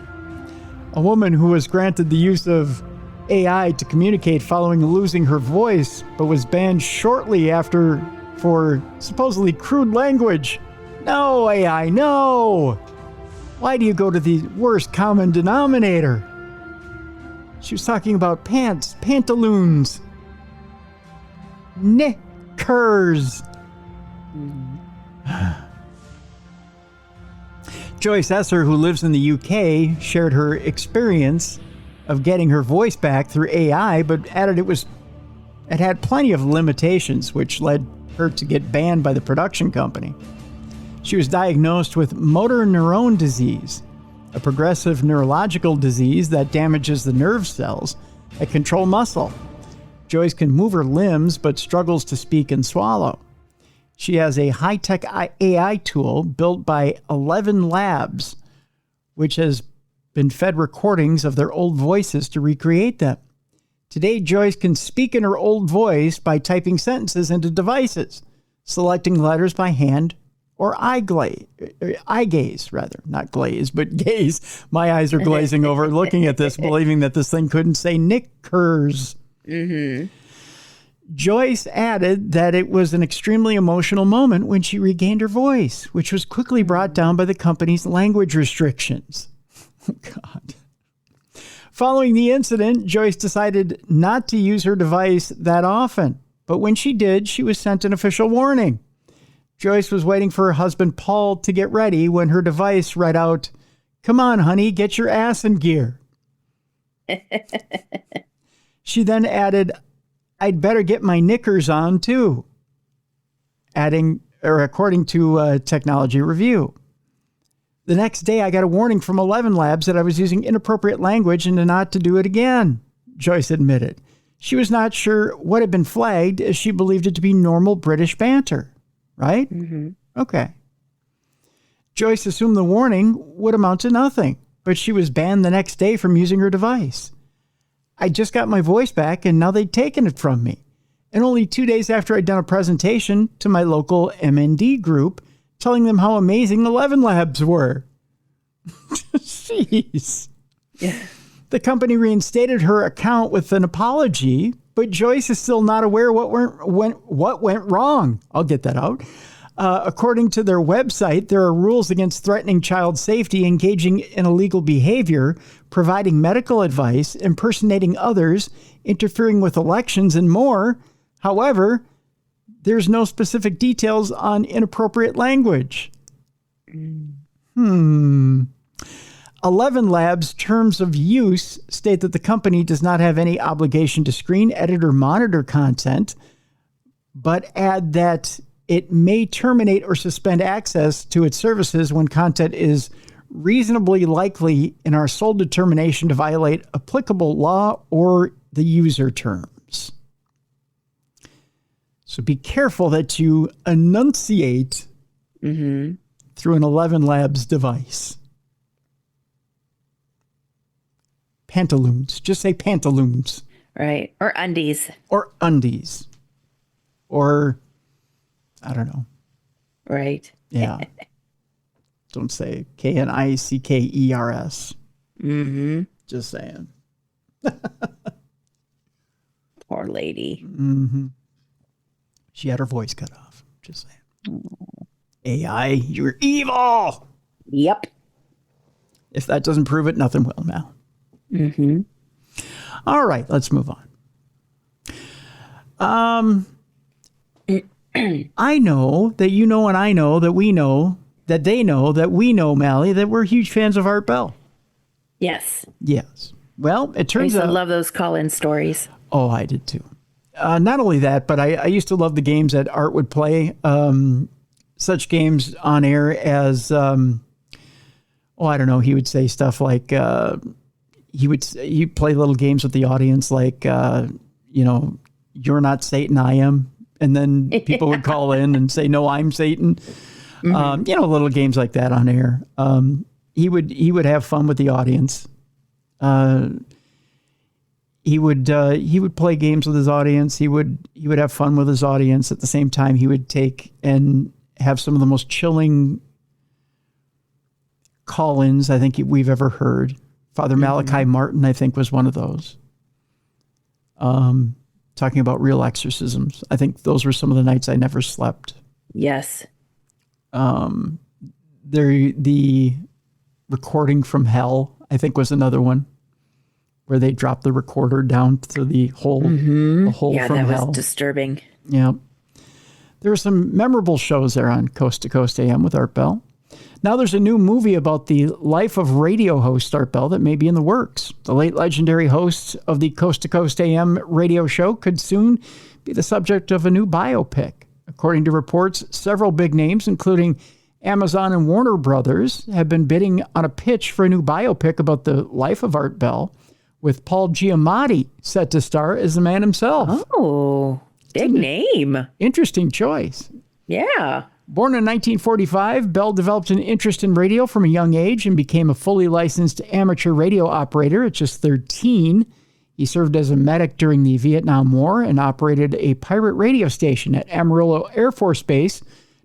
A woman who was granted the use of AI to communicate following losing her voice, but was banned shortly after for supposedly crude language. No, AI, no! Why do you go to the worst common denominator? She was talking about pants, pantaloons, knickers. Joyce Esser, who lives in the UK, shared her experience of getting her voice back through AI, but added it had plenty of limitations, which led her to get banned by the production company. She was diagnosed with motor neuron disease, a progressive neurological disease that damages the nerve cells that control muscle. Joyce can move her limbs but struggles to speak and swallow. She has a high-tech AI tool built by 11 Labs, which has been fed recordings of their old voices to recreate them. Today, Joyce can speak in her old voice by typing sentences into devices, selecting letters by hand, or eye gaze, rather. Not glaze, but gaze. My eyes are glazing over looking at this, believing that this thing couldn't say knickers. Mm-hmm. Joyce added that it was an extremely emotional moment when she regained her voice, which was quickly brought down by the company's language restrictions. Oh, God. Following the incident, Joyce decided not to use her device that often. But when she did, she was sent an official warning. Joyce was waiting for her husband, Paul, to get ready when her device read out, "Come on, honey, get your ass in gear." She then added, "I'd better get my knickers on, too," according to Technology Review. The next day, I got a warning from 11 Labs that I was using inappropriate language and not to do it again, Joyce admitted. She was not sure what had been flagged, as she believed it to be normal British banter. Right? Mm-hmm. Okay. Joyce assumed the warning would amount to nothing, but she was banned the next day from using her device. I just got my voice back, and now they'd taken it from me. And only 2 days after I'd done a presentation to my local MND group, telling them how amazing 11 Labs were. Jeez. Yeah. The company reinstated her account with an apology, but Joyce is still not aware what went wrong. I'll get that out. According to their website, there are rules against threatening child safety, engaging in illegal behavior, providing medical advice, impersonating others, interfering with elections, and more. However, there's no specific details on inappropriate language. 11 Labs' terms of use state that the company does not have any obligation to screen, edit, or monitor content, but add that it may terminate or suspend access to its services when content is reasonably likely in our sole determination to violate applicable law or the user terms. So be careful that you enunciate through an 11 Labs device. Pantaloons. Just say pantaloons. Right. Or undies. Or undies. Or, I don't know. Right. Yeah. Don't say Knickers. Just saying. Poor lady. She had her voice cut off. Just saying. AI, you're evil. Yep. If that doesn't prove it, nothing will now. All right, let's move on. I know that you know, and I know that we know that they know that we know, Mallie, that we're huge fans of Art Bell. Yes. Yes. Well, it turns out. I used to love those call-in stories. Oh, I did too. Not only that, but I used to love the games that Art would play. Such games on air as, I don't know. He would say stuff like, he'd play little games with the audience, like, you're not Satan, I am. And then people would call in and say, no, I'm Satan. Little games like that on air. He would have fun with the audience. He would play games with his audience. He would have fun with his audience. At the same time, he would take and have some of the most chilling call-ins I think we've ever heard. Father Malachi Martin, I think, was one of those. Talking about real exorcisms. I think those were some of the nights I never slept. Yes. The recording from hell, I think, was another one where they dropped the recorder down to the hole, the hole from hell. Yeah, that was disturbing. Yeah. There were some memorable shows there on Coast to Coast AM with Art Bell. Now there's a new movie about the life of radio host Art Bell that may be in the works. The late legendary host of the Coast to Coast AM radio show could soon be the subject of a new biopic. According to reports, several big names, including Amazon and Warner Brothers, have been bidding on a pitch for a new biopic about the life of Art Bell, with Paul Giamatti set to star as the man himself. Oh, big name. Interesting choice. Yeah. Born in 1945, Bell developed an interest in radio from a young age and became a fully licensed amateur radio operator at just 13. He served as a medic during the Vietnam War and operated a pirate radio station at Amarillo Air Force Base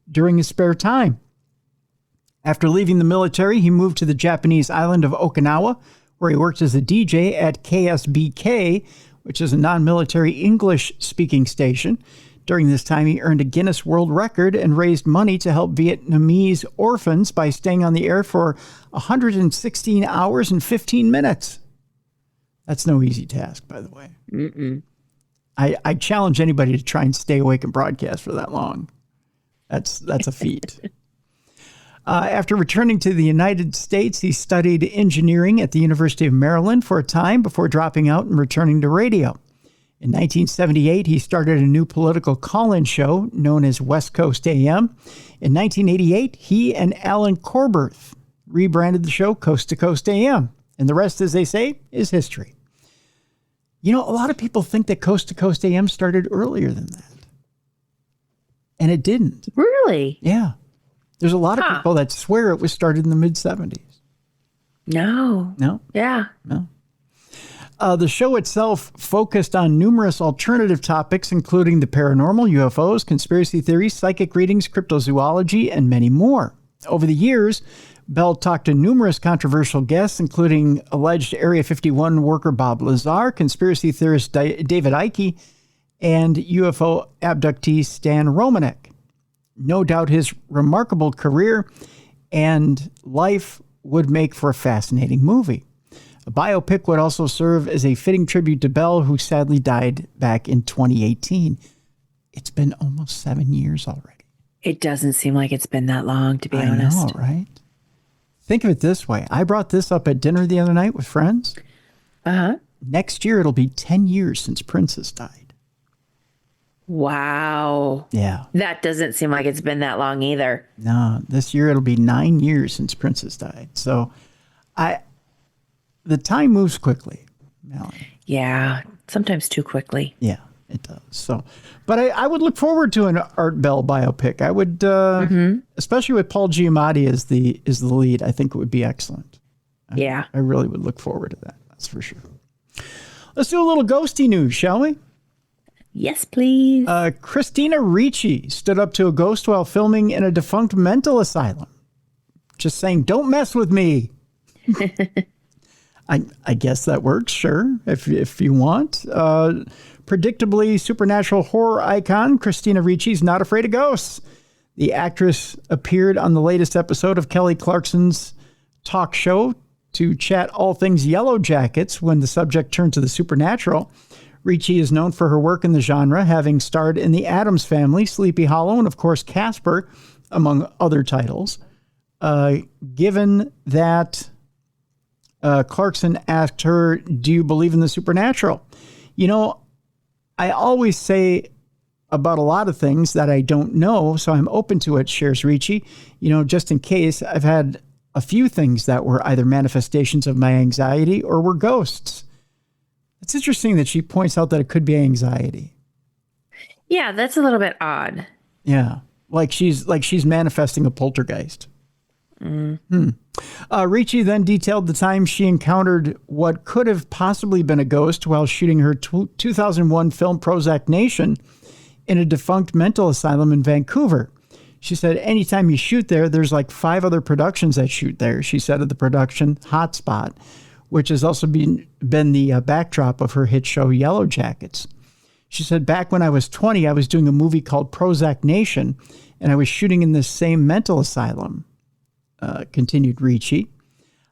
during his spare time. After leaving the military, he moved to the Japanese island of Okinawa, where he worked as a DJ at KSBK, which is a non-military English-speaking station. During this time, he earned a Guinness World Record and raised money to help Vietnamese orphans by staying on the air for 116 hours and 15 minutes. That's no easy task, by the way. I challenge anybody to try and stay awake and broadcast for that long. That's a feat. After returning to the United States, he studied engineering at the University of Maryland for a time before dropping out and returning to radio. In 1978, he started a new political call-in show known as West Coast AM. In 1988, he and Alan Corberth rebranded the show Coast to Coast AM. And the rest, as they say, is history. You know, a lot of people think that Coast to Coast AM started earlier than that. And it didn't. Really? Yeah. There's a lot of people that swear it was started in the mid-'70s. No. No? Yeah. No. The show itself focused on numerous alternative topics, including the paranormal, UFOs, conspiracy theories, psychic readings, cryptozoology, and many more. Over the years, Bell talked to numerous controversial guests, including alleged Area 51 worker Bob Lazar, conspiracy theorist David Icke, and UFO abductee Stan Romanek. no doubt his remarkable career and life would make for a fascinating movie. A biopic would also serve as a fitting tribute to Bell, who sadly died back in 2018. It's been almost 7 years already. It doesn't seem like it's been that long, to be honest. I know, right? Think of it this way. I brought this up at dinner the other night with friends. Uh-huh. Next year, it'll be 10 years since Princess died. Wow. Yeah. That doesn't seem like it's been that long either. No, this year it'll be 9 years since Princess died. So the time moves quickly, Mallie. Yeah, sometimes too quickly. Yeah, it does. So, but I would look forward to an Art Bell biopic. I would, especially with Paul Giamatti as the lead. I think it would be excellent. Yeah. I really would look forward to that. That's for sure. Let's do a little ghosty news, shall we? Yes, please. Christina Ricci stood up to a ghost while filming in a defunct mental asylum. Just saying, don't mess with me. I guess that works, sure, if you want. Predictably supernatural horror icon Christina Ricci's not afraid of ghosts. The actress appeared on the latest episode of Kelly Clarkson's talk show to chat all things Yellow Jackets when the subject turned to the supernatural. Ricci is known for her work in the genre, having starred in The Addams Family, Sleepy Hollow, and of course Casper, among other titles. Given that Clarkson asked her, do you believe in the supernatural? You know, I always say about a lot of things that I don't know, so I'm open to it, shares Ricci. You know, just in case, I've had a few things that were either manifestations of my anxiety or were ghosts. It's interesting that she points out that it could be anxiety. Yeah, that's a little bit odd. Yeah, like she's manifesting a poltergeist. Ricci then detailed the time she encountered what could have possibly been a ghost while shooting her 2001 film Prozac Nation in a defunct mental asylum in Vancouver. She said, anytime you shoot there, there's like 5 other productions that shoot there. She said of the production Hotspot, which has also been the backdrop of her hit show Yellow Jackets. She said, back when I was 20, I was doing a movie called Prozac Nation, and I was shooting in this same mental asylum, continued Ricci.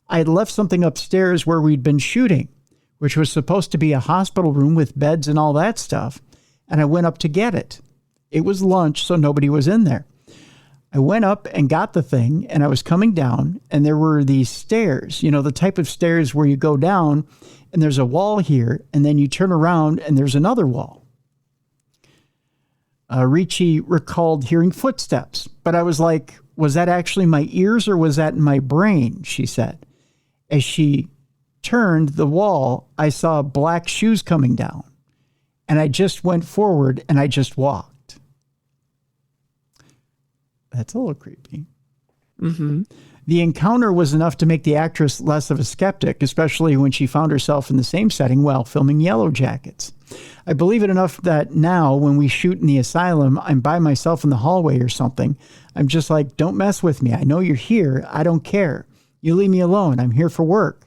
I had left something upstairs where we'd been shooting, which was supposed to be a hospital room with beds and all that stuff, and I went up to get it. It was lunch, so nobody was in there. I went up and got the thing, and I was coming down, and there were these stairs, you know, the type of stairs where you go down, and there's a wall here, and then you turn around, and there's another wall. Ricci recalled hearing footsteps, but I was like, was that actually my ears or was that in my brain, she said. As she turned the wall, I saw black shoes coming down, and I just went forward, and I just walked. That's a little creepy. Mm-hmm. The encounter was enough to make the actress less of a skeptic, especially when she found herself in the same setting while filming Yellow Jackets. I believe it enough that now, when we shoot in the asylum, I'm by myself in the hallway or something. I'm just like, don't mess with me. I know you're here. I don't care. You leave me alone. I'm here for work.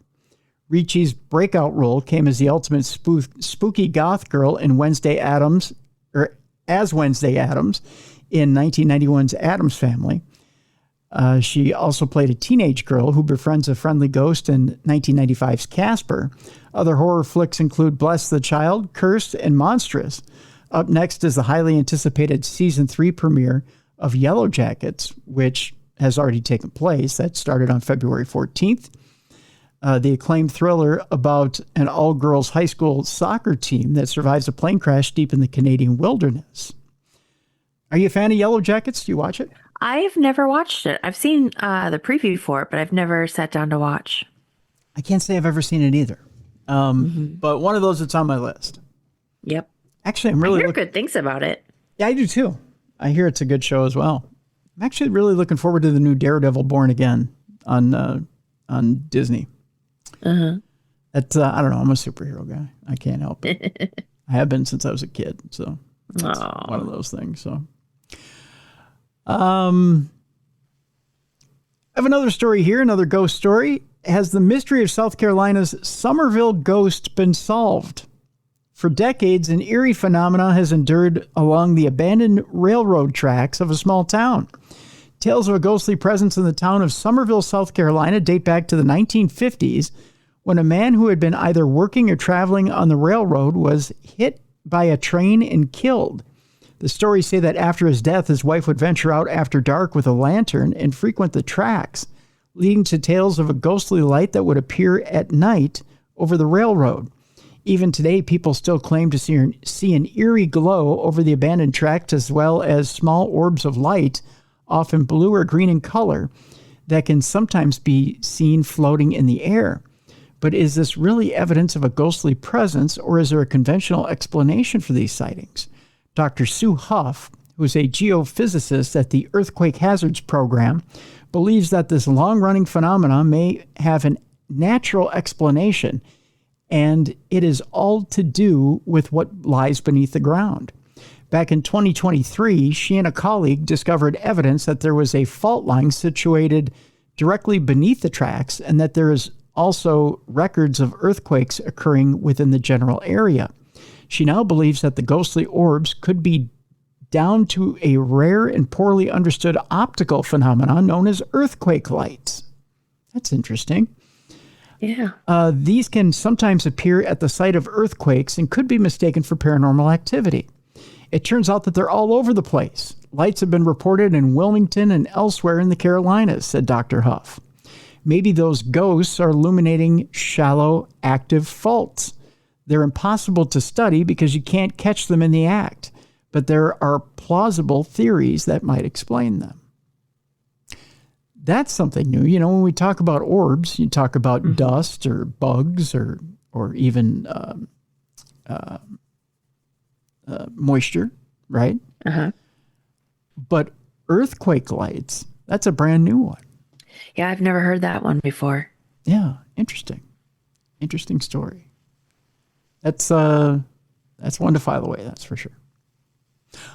Ricci's breakout role came as the ultimate spooky goth girl in Wednesday Addams in 1991's Addams Family. She also played a teenage girl who befriends a friendly ghost in 1995's Casper. Other horror flicks include Bless the Child, Cursed, and Monstrous. Up next is the highly anticipated Season 3 premiere of Yellow Jackets, which has already taken place. That started on February 14th. The acclaimed thriller about an all-girls high school soccer team that survives a plane crash deep in the Canadian wilderness. Are you a fan of Yellow Jackets? Do you watch it? I've never watched it. I've seen the preview for it, but I've never sat down to watch. I can't say I've ever seen it either. But one of those that's on my list. Yep. Actually, I'm really I hear good things about it. Yeah, I do too. I hear it's a good show as well. I'm actually really looking forward to the new Daredevil Born Again on Disney. Uh-huh. That's I don't know. I'm a superhero guy. I can't help it. I have been since I was a kid. So that's one of those things. So, I have another story here, another ghost story. Has the mystery of South Carolina's Somerville ghost been solved? For decades, an eerie phenomenon has endured along the abandoned railroad tracks of a small town. Tales of a ghostly presence in the town of Somerville, South Carolina date back to the 1950s, when a man who had been either working or traveling on the railroad was hit by a train and killed. The stories say that after his death, his wife would venture out after dark with a lantern and frequent the tracks, leading to tales of a ghostly light that would appear at night over the railroad. Even today, people still claim to see an eerie glow over the abandoned tracks, as well as small orbs of light, often blue or green in color, that can sometimes be seen floating in the air. But is this really evidence of a ghostly presence, or is there a conventional explanation for these sightings? Dr. Sue Huff, who is a geophysicist at the Earthquake Hazards Program, believes that this long-running phenomenon may have a natural explanation, and it is all to do with what lies beneath the ground. Back in 2023, she and a colleague discovered evidence that there was a fault line situated directly beneath the tracks, and that there is also records of earthquakes occurring within the general area. She now believes that the ghostly orbs could be down to a rare and poorly understood optical phenomenon known as earthquake lights. That's interesting. Yeah. These can sometimes appear at the site of earthquakes and could be mistaken for paranormal activity. It turns out that they're all over the place. Lights have been reported in Wilmington and elsewhere in the Carolinas, said Dr. Huff. Maybe those ghosts are illuminating shallow, active faults. They're impossible to study because you can't catch them in the act, but there are plausible theories that might explain them. That's something new. You know, when we talk about orbs, you talk about dust or bugs or even moisture, right? Uh-huh. But earthquake lights, that's a brand new one. Yeah, I've never heard that one before. Yeah, interesting. Interesting story. That's one to file away, that's for sure.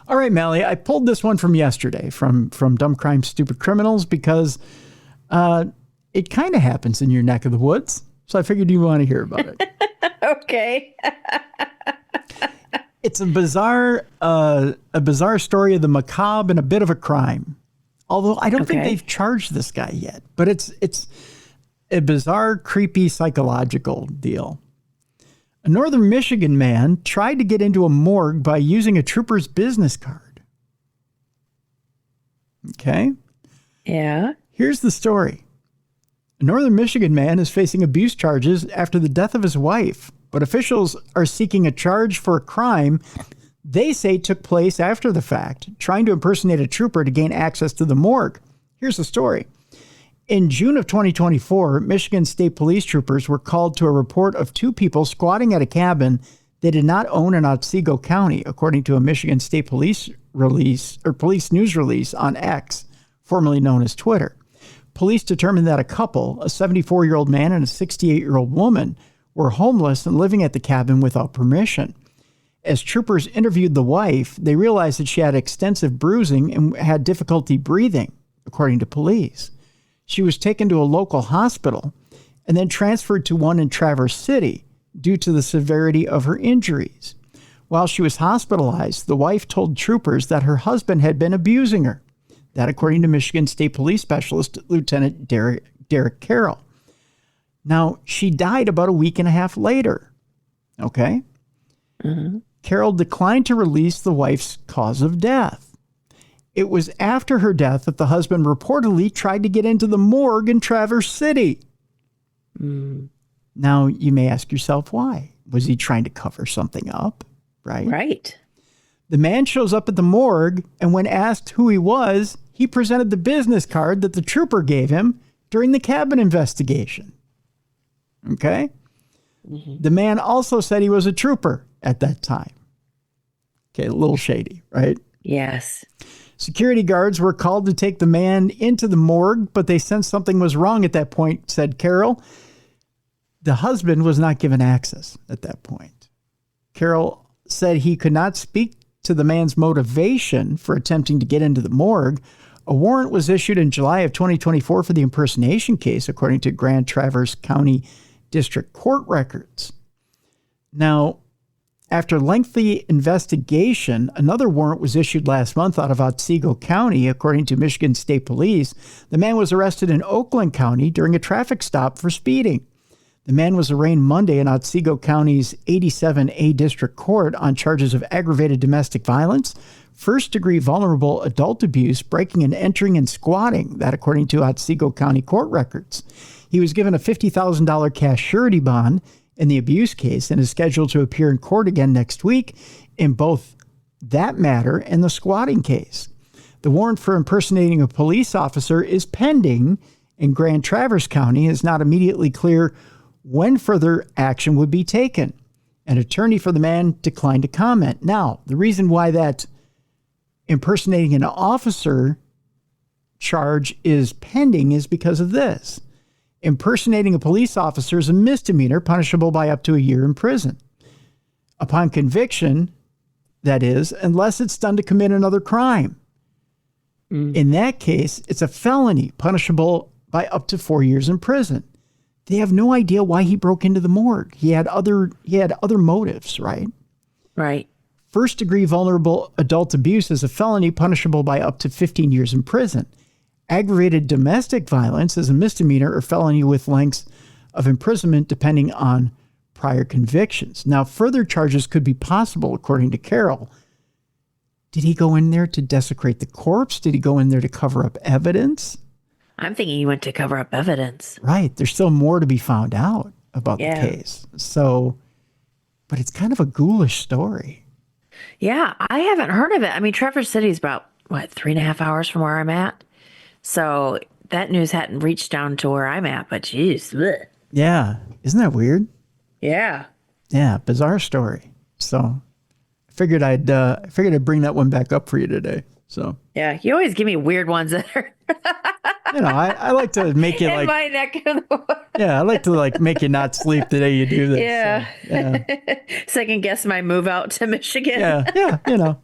All right, Mallie, I pulled this one from yesterday from Dumb Crime, Stupid Criminals because it kind of happens in your neck of the woods. So I figured you want to hear about it. Okay. It's a bizarre story of the macabre and a bit of a crime. Although I don't think they've charged this guy yet, but it's a bizarre, creepy, psychological deal. A northern Michigan man tried to get into a morgue by using a trooper's business card. Okay? Yeah. Here's the story. A northern Michigan man is facing abuse charges after the death of his wife, but officials are seeking a charge for a crime they say took place after the fact, trying to impersonate a trooper to gain access to the morgue. Here's the story. In June of 2024, Michigan State Police troopers were called to a report of two people squatting at a cabin they did not own in Otsego County, according to a Michigan State Police police news release on X, formerly known as Twitter. Police determined that a couple, a 74-year-old man and a 68-year-old woman, were homeless and living at the cabin without permission. As troopers interviewed the wife, they realized that she had extensive bruising and had difficulty breathing, according to police. She was taken to a local hospital and then transferred to one in Traverse City due to the severity of her injuries. While she was hospitalized, the wife told troopers that her husband had been abusing her. That, according to Michigan State Police Specialist Lieutenant Derek Carroll. Now, she died about a week and a half later. Okay? Mm-hmm. Carroll declined to release the wife's cause of death. It was after her death that the husband reportedly tried to get into the morgue in Traverse City. Now, you may ask yourself why. Was he trying to cover something up? Right? Right. The man shows up at the morgue, and when asked who he was, he presented the business card that the trooper gave him during the cabin investigation. Okay? Mm-hmm. The man also said he was a trooper at that time. Okay, a little shady, right? Yes. Security guards were called to take the man into the morgue, but they sensed something was wrong at that point, said Carroll. The husband was not given access at that point. Carroll said he could not speak to the man's motivation for attempting to get into the morgue. A warrant was issued in July of 2024 for the impersonation case, according to Grand Traverse County District Court records. Now, After lengthy investigation, another warrant was issued last month out of Otsego County. According to Michigan State Police, the man was arrested in Oakland County during a traffic stop for speeding. The man was arraigned Monday in Otsego County's 87A District Court on charges of aggravated domestic violence, first-degree vulnerable adult abuse, breaking and entering, and squatting. That, according to Otsego County court records. He was given a $50,000 cash surety bond in the abuse case and is scheduled to appear in court again next week in both that matter and the squatting case. The warrant for impersonating a police officer is pending in Grand Traverse County. It is not immediately clear when further action would be taken. An attorney for the man declined to comment. Now, the reason why that impersonating an officer charge is pending is because of this. Impersonating a police officer is a misdemeanor punishable by up to a year in prison. Upon conviction, that is, unless it's done to commit another crime. In that case, it's a felony punishable by up to 4 years in prison. They have no idea why he broke into the morgue. He had other motives, right? Right. First-degree vulnerable adult abuse is a felony punishable by up to 15 years in prison. Aggravated domestic violence is a misdemeanor or felony with lengths of imprisonment depending on prior convictions. Now, further charges could be possible, according to Carroll. Did he go in there to desecrate the corpse? Did he go in there to cover up evidence? I'm thinking he went to cover up evidence. Right. There's still more to be found out about the case. So, but it's kind of a ghoulish story. Yeah, I haven't heard of it. I mean, Traverse City is about, 3.5 hours from where I'm at? So that news hadn't reached down to where I'm at, but geez. Bleh. Yeah. Isn't that weird? Yeah. Yeah. Bizarre story. So I figured I'd bring that one back up for you today. So yeah, you always give me weird ones that are I like to make it in my neck of the woods. Yeah, I like to make you not sleep the day you do this. Yeah. So, yeah. Second guess my move out to Michigan. Yeah,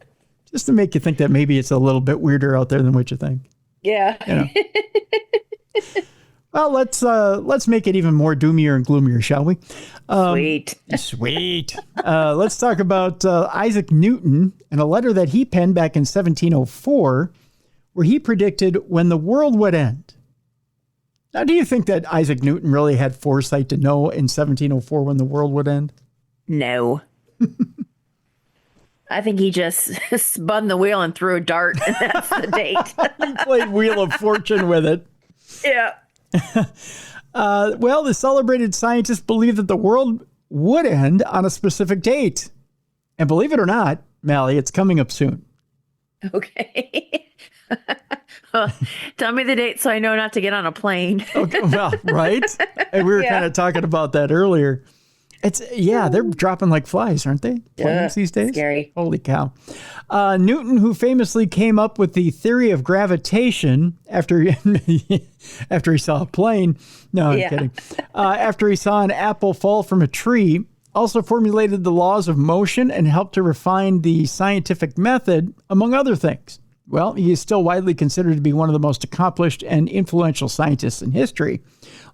just to make you think that maybe it's a little bit weirder out there than what you think. Yeah. Well, let's make it even more doomier and gloomier, shall we? Sweet. Let's talk about Isaac Newton and a letter that he penned back in 1704, where he predicted when the world would end. Now, do you think that Isaac Newton really had foresight to know in 1704 when the world would end? No. I think he just spun the wheel and threw a dart, and that's the date. Played Wheel of Fortune with it. Yeah. Well, the celebrated scientists believe that the world would end on a specific date. And believe it or not, Mallie, it's coming up soon. Okay. Well, tell me the date so I know not to get on a plane. Okay, well, right? And we were kind of talking about that earlier. They're dropping like flies, aren't they? Planes these days? Scary. Holy cow. Newton, who famously came up with the theory of gravitation after he saw a plane. No, I'm kidding. After he saw an apple fall from a tree, also formulated the laws of motion and helped to refine the scientific method, among other things. Well, he is still widely considered to be one of the most accomplished and influential scientists in history.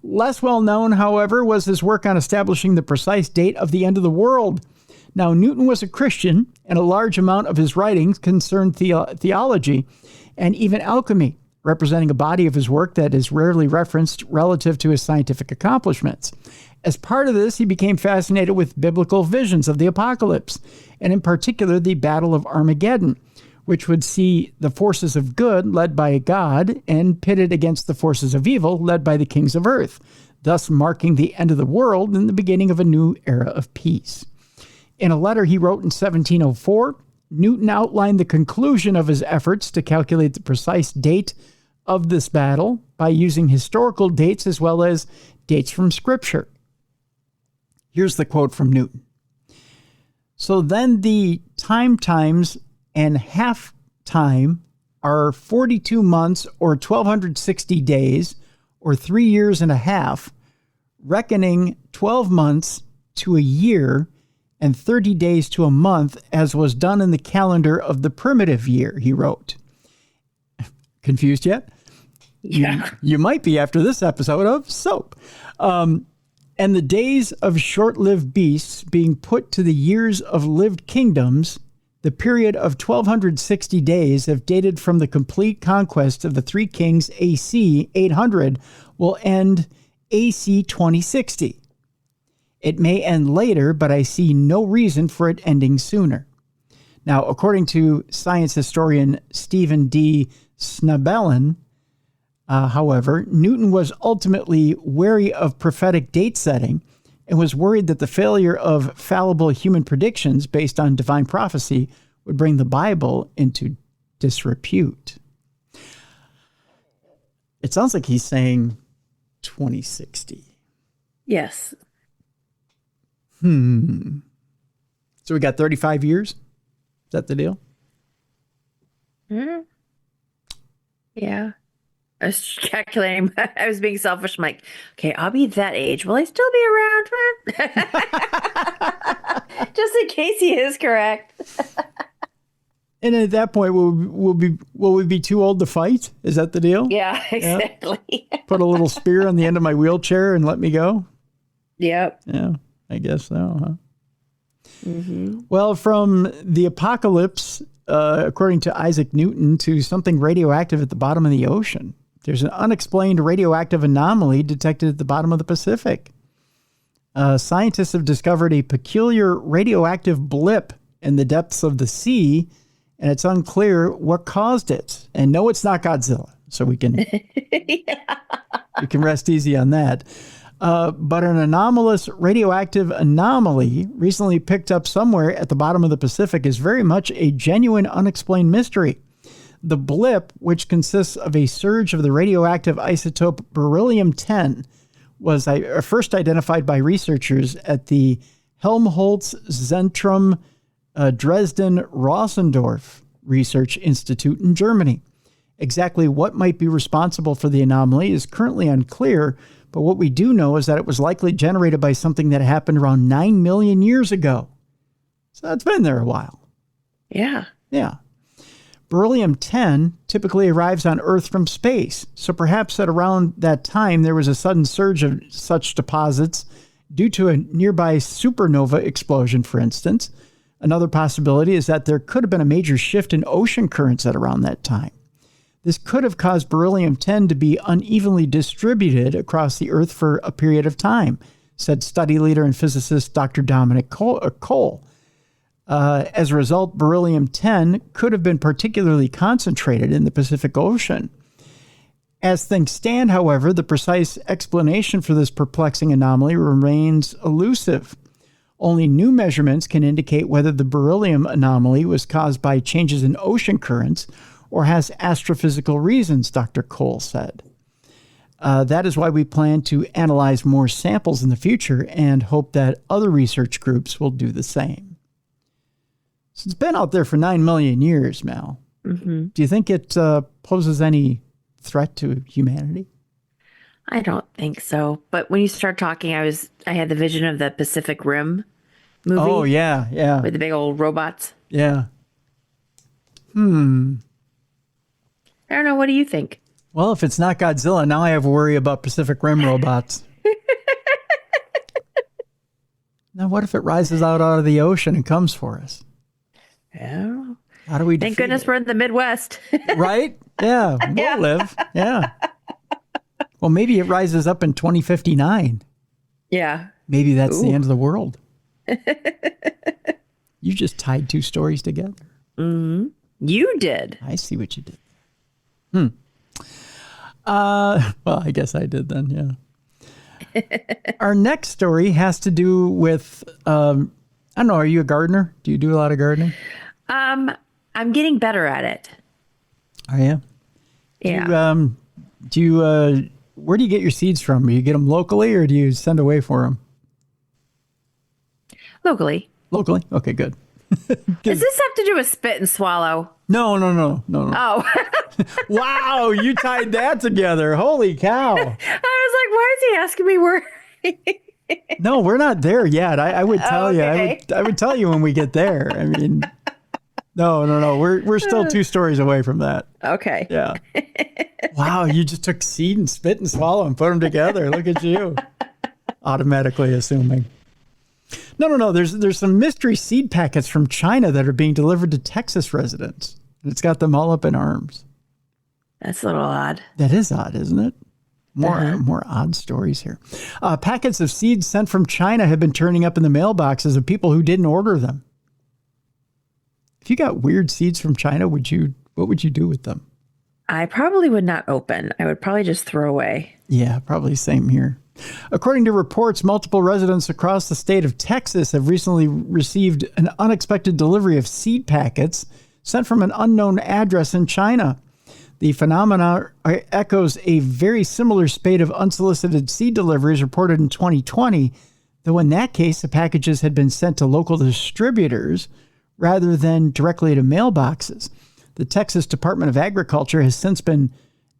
Less well known, however, was his work on establishing the precise date of the end of the world. Now, Newton was a Christian, and a large amount of his writings concerned theology and even alchemy, representing a body of his work that is rarely referenced relative to his scientific accomplishments. As part of this, he became fascinated with biblical visions of the apocalypse, and in particular, the Battle of Armageddon, which would see the forces of good led by God and pitted against the forces of evil led by the kings of earth, thus marking the end of the world and the beginning of a new era of peace. In a letter he wrote in 1704, Newton outlined the conclusion of his efforts to calculate the precise date of this battle by using historical dates as well as dates from Scripture. Here's the quote from Newton. So then the times and half time are 42 months or 1,260 days or 3 years and a half, reckoning 12 months to a year and 30 days to a month, as was done in the calendar of the primitive year, he wrote. Confused yet? Yeah. You might be after this episode of Soap. And the days of short-lived beasts being put to the years of lived kingdoms, the period of 1260 days, if dated from the complete conquest of the three kings AC 800, will end AC 2060. It may end later, but I see no reason for it ending sooner. Now, according to science historian Stephen D. Snabelin, however, Newton was ultimately wary of prophetic date setting and was worried that the failure of fallible human predictions based on divine prophecy would bring the Bible into disrepute. It sounds like he's saying 2060. Yes. So we got 35 years? Is that the deal? Mm-hmm. Yeah. I was calculating. I was being selfish. I'm like, okay, I'll be that age. Will I still be around? Just in case he is correct. And at that point, will we be too old to fight? Is that the deal? Yeah, exactly. Yeah. Put a little spear on the end of my wheelchair and let me go? Yep. Yeah, I guess so, huh? Mm-hmm. Well, from the apocalypse, according to Isaac Newton, to something radioactive at the bottom of the ocean. There's an unexplained radioactive anomaly detected at the bottom of the Pacific. Scientists have discovered a peculiar radioactive blip in the depths of the sea, and it's unclear what caused it. And no, it's not Godzilla, so we can we can rest easy on that. But an anomalous radioactive anomaly recently picked up somewhere at the bottom of the Pacific is very much a genuine unexplained mystery. The blip, which consists of a surge of the radioactive isotope beryllium-10, was first identified by researchers at the Helmholtz Zentrum Dresden-Rossendorf Research Institute in Germany. Exactly what might be responsible for the anomaly is currently unclear, but what we do know is that it was likely generated by something that happened around 9 million years ago. So it's been there a while. Yeah. Yeah. Beryllium-10 typically arrives on Earth from space, so perhaps at around that time there was a sudden surge of such deposits due to a nearby supernova explosion, for instance. Another possibility is that there could have been a major shift in ocean currents at around that time. This could have caused beryllium-10 to be unevenly distributed across the Earth for a period of time, said study leader and physicist Dr. Dominic Cole. As a result, beryllium-10 could have been particularly concentrated in the Pacific Ocean. As things stand, however, the precise explanation for this perplexing anomaly remains elusive. Only new measurements can indicate whether the beryllium anomaly was caused by changes in ocean currents or has astrophysical reasons, Dr. Cole said. That is why we plan to analyze more samples in the future and hope that other research groups will do the same. So it's been out there for 9 million years, Mal. Mm-hmm. Do you think it poses any threat to humanity? I don't think so. But when you start talking, I had the vision of the Pacific Rim movie. Oh, yeah. With the big old robots. Yeah. I don't know. What do you think? Well, if it's not Godzilla, now I have worry about Pacific Rim robots. Now, what if it rises out of the ocean and comes for us? Yeah. How do we Thank goodness we're in the Midwest. Right? Yeah. We'll live. Yeah. Well, maybe it rises up in 2059. Yeah. Maybe that's the end of the world. You just tied two stories together. Mm-hmm. You did. I see what you did. Well, I guess I did then, yeah. Our next story has to do with, I don't know, are you a gardener? Do you do a lot of gardening? I'm getting better at it. Are you? Yeah. Where do you get your seeds from? Do you get them locally or do you send away for them? Locally. Locally? Okay, good. Does this have to do with spit and swallow? No. Oh. Wow, you tied that together. Holy cow. I was like, why is he asking me where? No, we're not there yet. I would tell you. Okay. I would tell you when we get there. I mean, no. We're still two stories away from that. Okay. Yeah. Wow, you just took seed and spit and swallow and put them together. Look at you. Automatically assuming. No. There's some mystery seed packets from China that are being delivered to Texas residents. And it's got them all up in arms. That's a little odd. That is odd, isn't it? More odd stories here. Packets of seeds sent from China have been turning up in the mailboxes of people who didn't order them. If you got weird seeds from China, what would you do with them? I probably would not open. I would probably just throw away. Yeah, probably same here. According to reports, multiple residents across the state of Texas have recently received an unexpected delivery of seed packets sent from an unknown address in China. The phenomena echoes a very similar spate of unsolicited seed deliveries reported in 2020, though in that case, the packages had been sent to local distributors rather than directly to mailboxes. The Texas Department of Agriculture has since been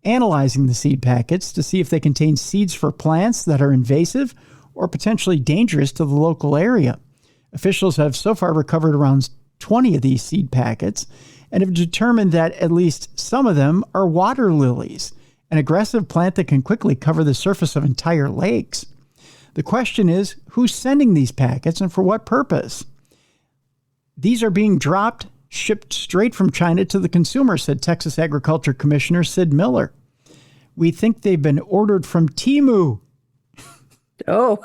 analyzing the seed packets to see if they contain seeds for plants that are invasive or potentially dangerous to the local area. Officials have so far recovered around 20 of these seed packets and have determined that at least some of them are water lilies, an aggressive plant that can quickly cover the surface of entire lakes. The question is, who's sending these packets and for what purpose? These are being shipped straight from China to the consumer, said Texas Agriculture Commissioner Sid Miller. We think they've been ordered from Temu. Oh.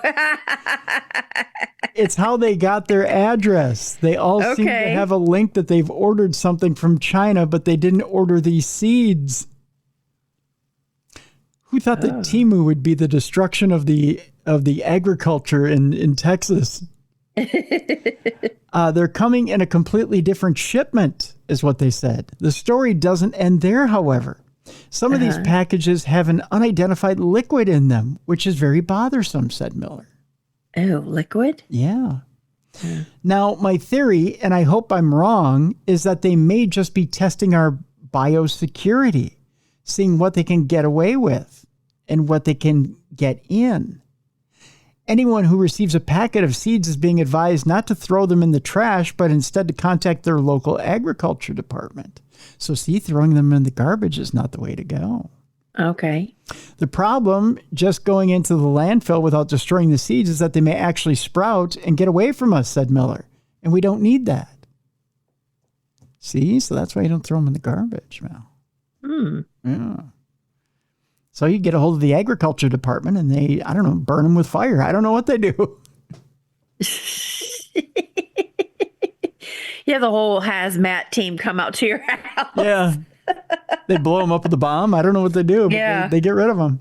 It's how they got their address. They all seem to have a link that they've ordered something from China, but they didn't order these seeds. Who thought that Temu would be the destruction of the agriculture in Texas? They're coming in a completely different shipment, is what they said. The story doesn't end there, however. Some of these packages have an unidentified liquid in them, which is very bothersome, said Miller. Oh, liquid? Yeah. Now, my theory, and I hope I'm wrong, is that they may just be testing our biosecurity, seeing what they can get away with and what they can get in. Anyone who receives a packet of seeds is being advised not to throw them in the trash, but instead to contact their local agriculture department. So see, throwing them in the garbage is not the way to go. Okay. The problem just going into the landfill without destroying the seeds is that they may actually sprout and get away from us, said Miller. And we don't need that. See, so that's why you don't throw them in the garbage, Mel. Yeah. So you get a hold of the agriculture department and they, I don't know, burn them with fire. I don't know what they do. Yeah, the whole hazmat team come out to your house. Yeah. They blow them up with a bomb. I don't know what they do, but they get rid of them.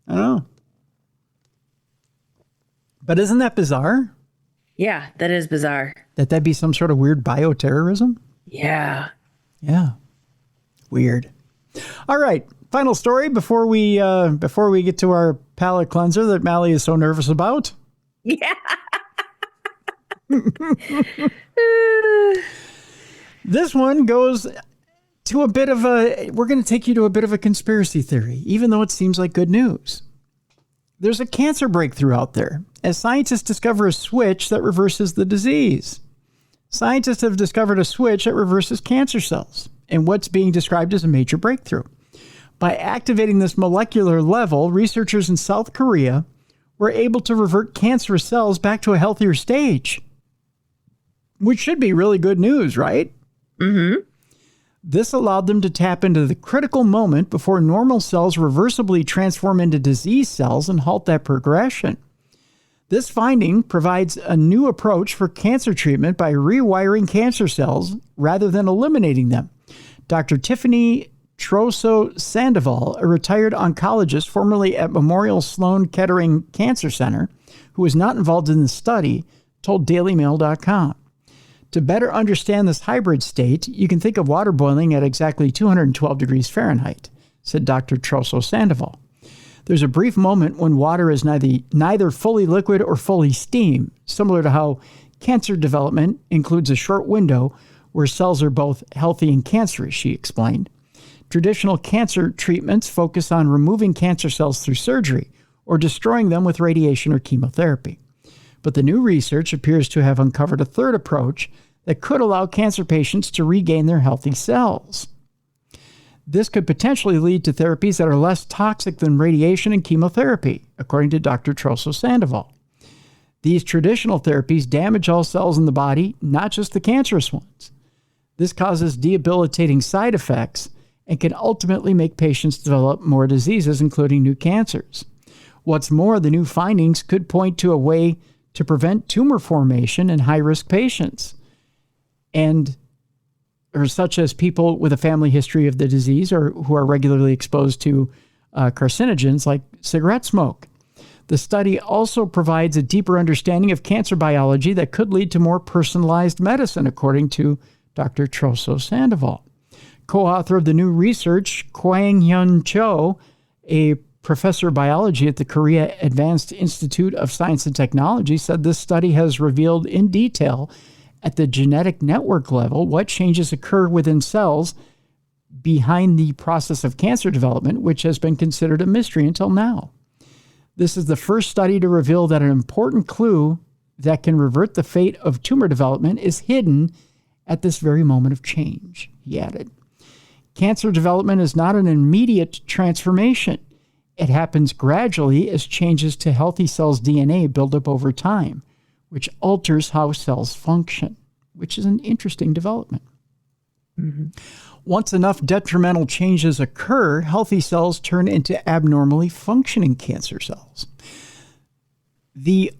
I don't know. But isn't that bizarre? Yeah, that is bizarre. That'd be some sort of weird bioterrorism? Yeah. Yeah. Weird. All right. Final story before we get to our palate cleanser that Mallie is so nervous about. Yeah. This one goes to we're going to take you to a bit of a conspiracy theory, even though it seems like good news. There's a cancer breakthrough out there as scientists discover a switch that reverses the disease. Scientists have discovered a switch that reverses cancer cells and what's being described as a major breakthrough. By activating this molecular level, researchers in South Korea were able to revert cancerous cells back to a healthier stage, which should be really good news, right? Mm-hmm. This allowed them to tap into the critical moment before normal cells reversibly transform into disease cells and halt that progression. This finding provides a new approach for cancer treatment by rewiring cancer cells rather than eliminating them. Dr. Tiffany Troso Sandoval, a retired oncologist formerly at Memorial Sloan Kettering Cancer Center, who was not involved in the study, told DailyMail.com. To better understand this hybrid state, you can think of water boiling at exactly 212 degrees Fahrenheit, said Dr. Troso Sandoval. There's a brief moment when water is neither fully liquid or fully steam, similar to how cancer development includes a short window where cells are both healthy and cancerous, she explained. Traditional cancer treatments focus on removing cancer cells through surgery or destroying them with radiation or chemotherapy. But the new research appears to have uncovered a third approach that could allow cancer patients to regain their healthy cells. This could potentially lead to therapies that are less toxic than radiation and chemotherapy, according to Dr. Troso Sandoval. These traditional therapies damage all cells in the body, not just the cancerous ones. This causes debilitating side effects and can ultimately make patients develop more diseases, including new cancers. What's more, the new findings could point to a way to prevent tumor formation in high-risk patients, or such as people with a family history of the disease or who are regularly exposed to carcinogens like cigarette smoke. The study also provides a deeper understanding of cancer biology that could lead to more personalized medicine, according to Dr. Troso Sandoval. Co-author of the new research, Kwang-Hyun Cho, a professor of biology at the Korea Advanced Institute of Science and Technology, said this study has revealed in detail at the genetic network level what changes occur within cells behind the process of cancer development, which has been considered a mystery until now. This is the first study to reveal that an important clue that can revert the fate of tumor development is hidden at this very moment of change, he added. Cancer development is not an immediate transformation. It happens gradually as changes to healthy cells' DNA build up over time, which alters how cells function, which is an interesting development. Mm-hmm. Once enough detrimental changes occur, healthy cells turn into abnormally functioning cancer cells. The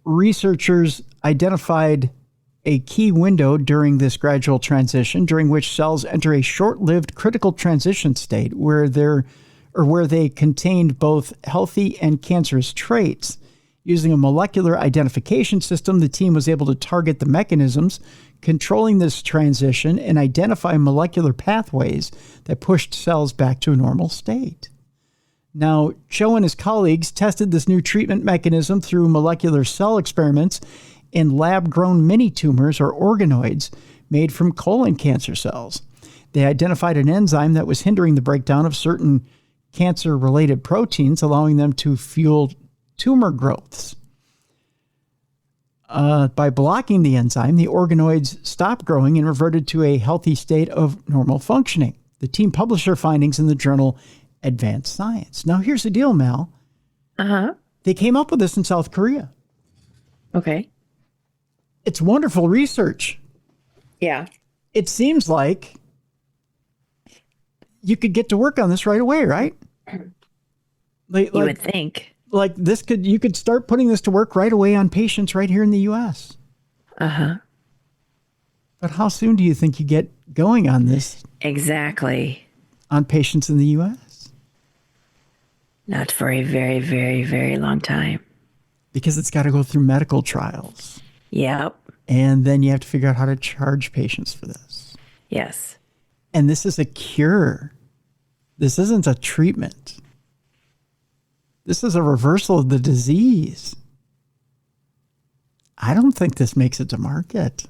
researchers identified a key window during this gradual transition, during which cells enter a short-lived critical transition state where they contained both healthy and cancerous traits. Using a molecular identification system, the team was able to target the mechanisms controlling this transition and identify molecular pathways that pushed cells back to a normal state. Now, Cho and his colleagues tested this new treatment mechanism through molecular cell experiments in lab-grown mini-tumors or organoids made from colon cancer cells. They identified an enzyme that was hindering the breakdown of certain cancer-related proteins, allowing them to fuel tumor growths. By blocking the enzyme, the organoids stopped growing and reverted to a healthy state of normal functioning. The team published their findings in the journal Advanced Science. Now, here's the deal, Mal. Uh-huh. They came up with this in South Korea. Okay. It's wonderful research. Yeah. It seems like you could get to work on this right away, right? You would think. Like you could start putting this to work right away on patients right here in the U.S. Uh-huh. But how soon do you think you get going on this? Exactly. On patients in the U.S.? Not for a very, very, very long time. Because it's got to go through medical trials. Yep. And then you have to figure out how to charge patients for this. Yes. And this is a cure. This isn't a treatment. This is a reversal of the disease. I don't think this makes it to market.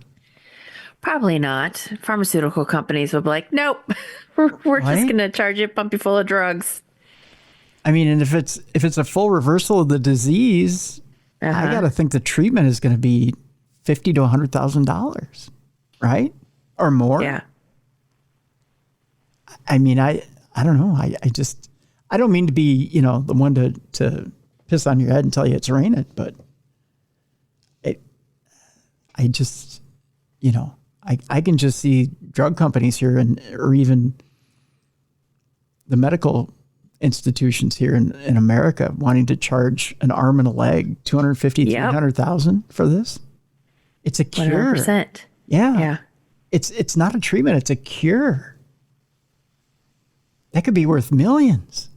Probably not. Pharmaceutical companies will be like, nope, we're just going to charge you, pump you full of drugs. I mean, and if it's a full reversal of the disease, I got to think the treatment is going to be $50,000 to $100,000, right? Or more. Yeah. I mean, I don't know. I don't mean to be, the one to piss on your head and tell you it's raining, but I just, I can just see drug companies here or even the medical institutions here in America wanting to charge an arm and a leg, $250,000, $300,000 for this. It's a cure. 100%. Yeah. Yeah. It's not a treatment. It's a cure. That could be worth millions.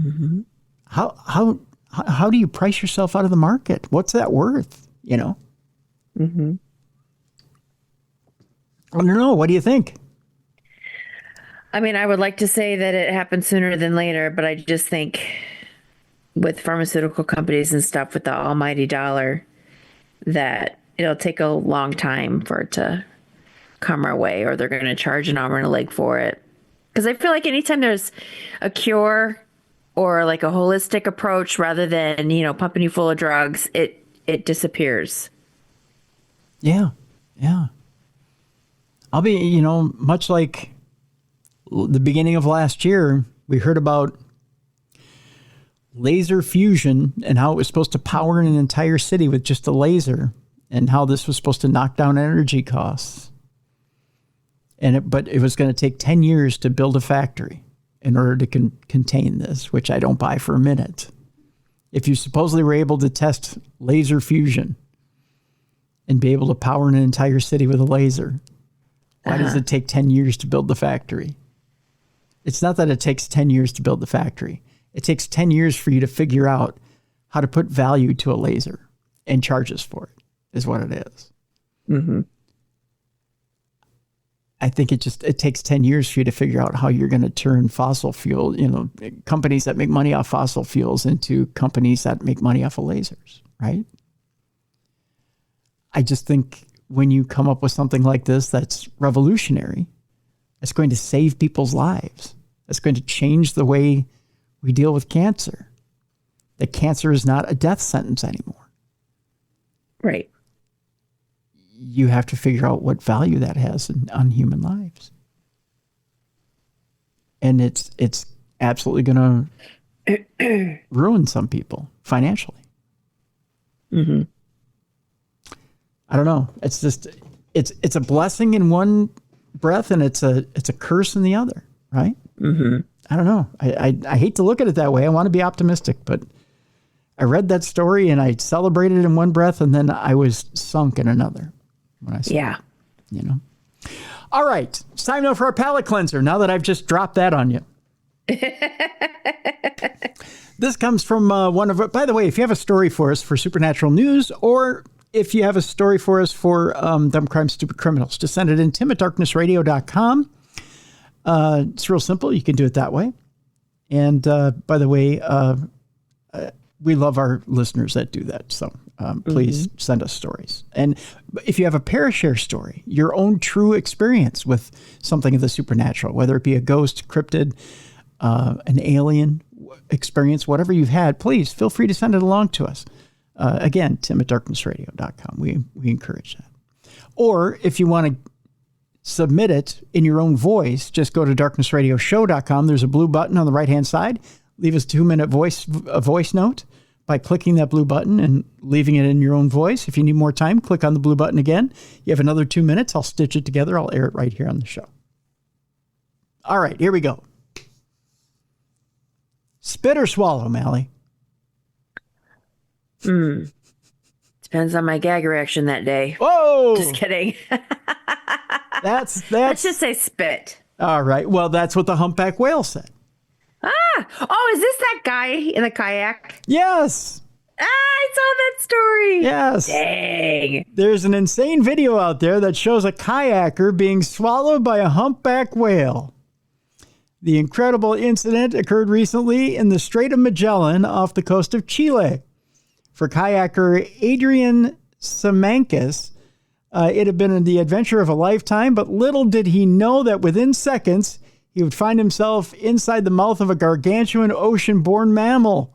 Mm-hmm. How do you price yourself out of the market? What's that worth? Mm-hmm. I don't know. What do you think? I mean, I would like to say that it happens sooner than later, but I just think with pharmaceutical companies and stuff with the almighty dollar that it'll take a long time for it to come our way, or they're going to charge an arm and a leg for it. Because I feel like anytime there's a cure or like a holistic approach rather than, pumping you full of drugs, it disappears. Yeah. Yeah. I'll be, much like the beginning of last year, we heard about laser fusion and how it was supposed to power an entire city with just a laser, and how this was supposed to knock down energy costs. But it was going to take 10 years to build a factory in order to contain this, which I don't buy for a minute. If you supposedly were able to test laser fusion and be able to power an entire city with a laser, why does it take 10 years to build the factory? It's not that it takes 10 years to build the factory. It takes 10 years for you to figure out how to put value to a laser and charges for it, is what it is. Mm-hmm. I think it takes 10 years for you to figure out how you're going to turn fossil fuel, companies that make money off fossil fuels into companies that make money off of lasers, right? I just think when you come up with something like this that's revolutionary, it's going to save people's lives. It's going to change the way we deal with cancer. That cancer is not a death sentence anymore. Right. You have to figure out what value that has on human lives. And it's absolutely going to ruin some people financially. Mm-hmm. I don't know. It's just, it's a blessing in one breath and it's a curse in the other, right? Mm-hmm. I don't know. I hate to look at it that way. I want to be optimistic, but I read that story and I celebrated in one breath and then I was sunk in another. When I saw it, All right. It's time now for our palate cleanser. Now that I've just dropped that on you. This comes from by the way, if you have a story for us for Supernatural News, or if you have a story for us for Dumb Crime, Stupid Criminals, just send it in tim@darknessradio.com. It's real simple. You can do it that way. And by the way, we love our listeners that do that. So please send us stories. And if you have a Parashare story, your own true experience with something of the supernatural, whether it be a ghost, cryptid, an alien experience, whatever you've had, please feel free to send it along to us. Again, tim@darknessradio.com. We encourage that. Or if you want to submit it in your own voice, just go to darknessradioshow.com. There's a blue button on the right-hand side. Leave us a 2-minute voice note by clicking that blue button and leaving it in your own voice. If you need more time, click on the blue button again. You have another 2 minutes. I'll stitch it together. I'll air it right here on the show. All right, here we go. Spit or swallow, Mallie? Depends on my gag reaction that day. Whoa! Just kidding. That's. Let's just say spit. All right. Well, that's what the humpback whale said. Oh, is this that guy in the kayak? Yes. I saw that story. Yes. Dang. There's an insane video out there that shows a kayaker being swallowed by a humpback whale. The incredible incident occurred recently in the Strait of Magellan off the coast of Chile. For kayaker Adrian Samankis, it had been the adventure of a lifetime, but little did he know that within seconds, he would find himself inside the mouth of a gargantuan ocean-born mammal.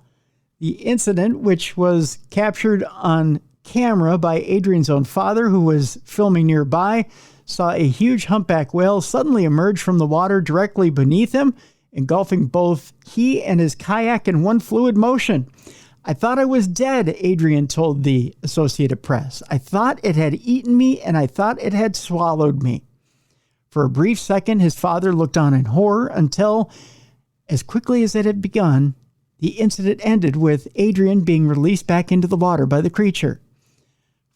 The incident, which was captured on camera by Adrian's own father, who was filming nearby, saw a huge humpback whale suddenly emerge from the water directly beneath him, engulfing both he and his kayak in one fluid motion. I thought I was dead, Adrian told the Associated Press. I thought it had eaten me, and I thought it had swallowed me. For a brief second, his father looked on in horror until, as quickly as it had begun, the incident ended with Adrian being released back into the water by the creature.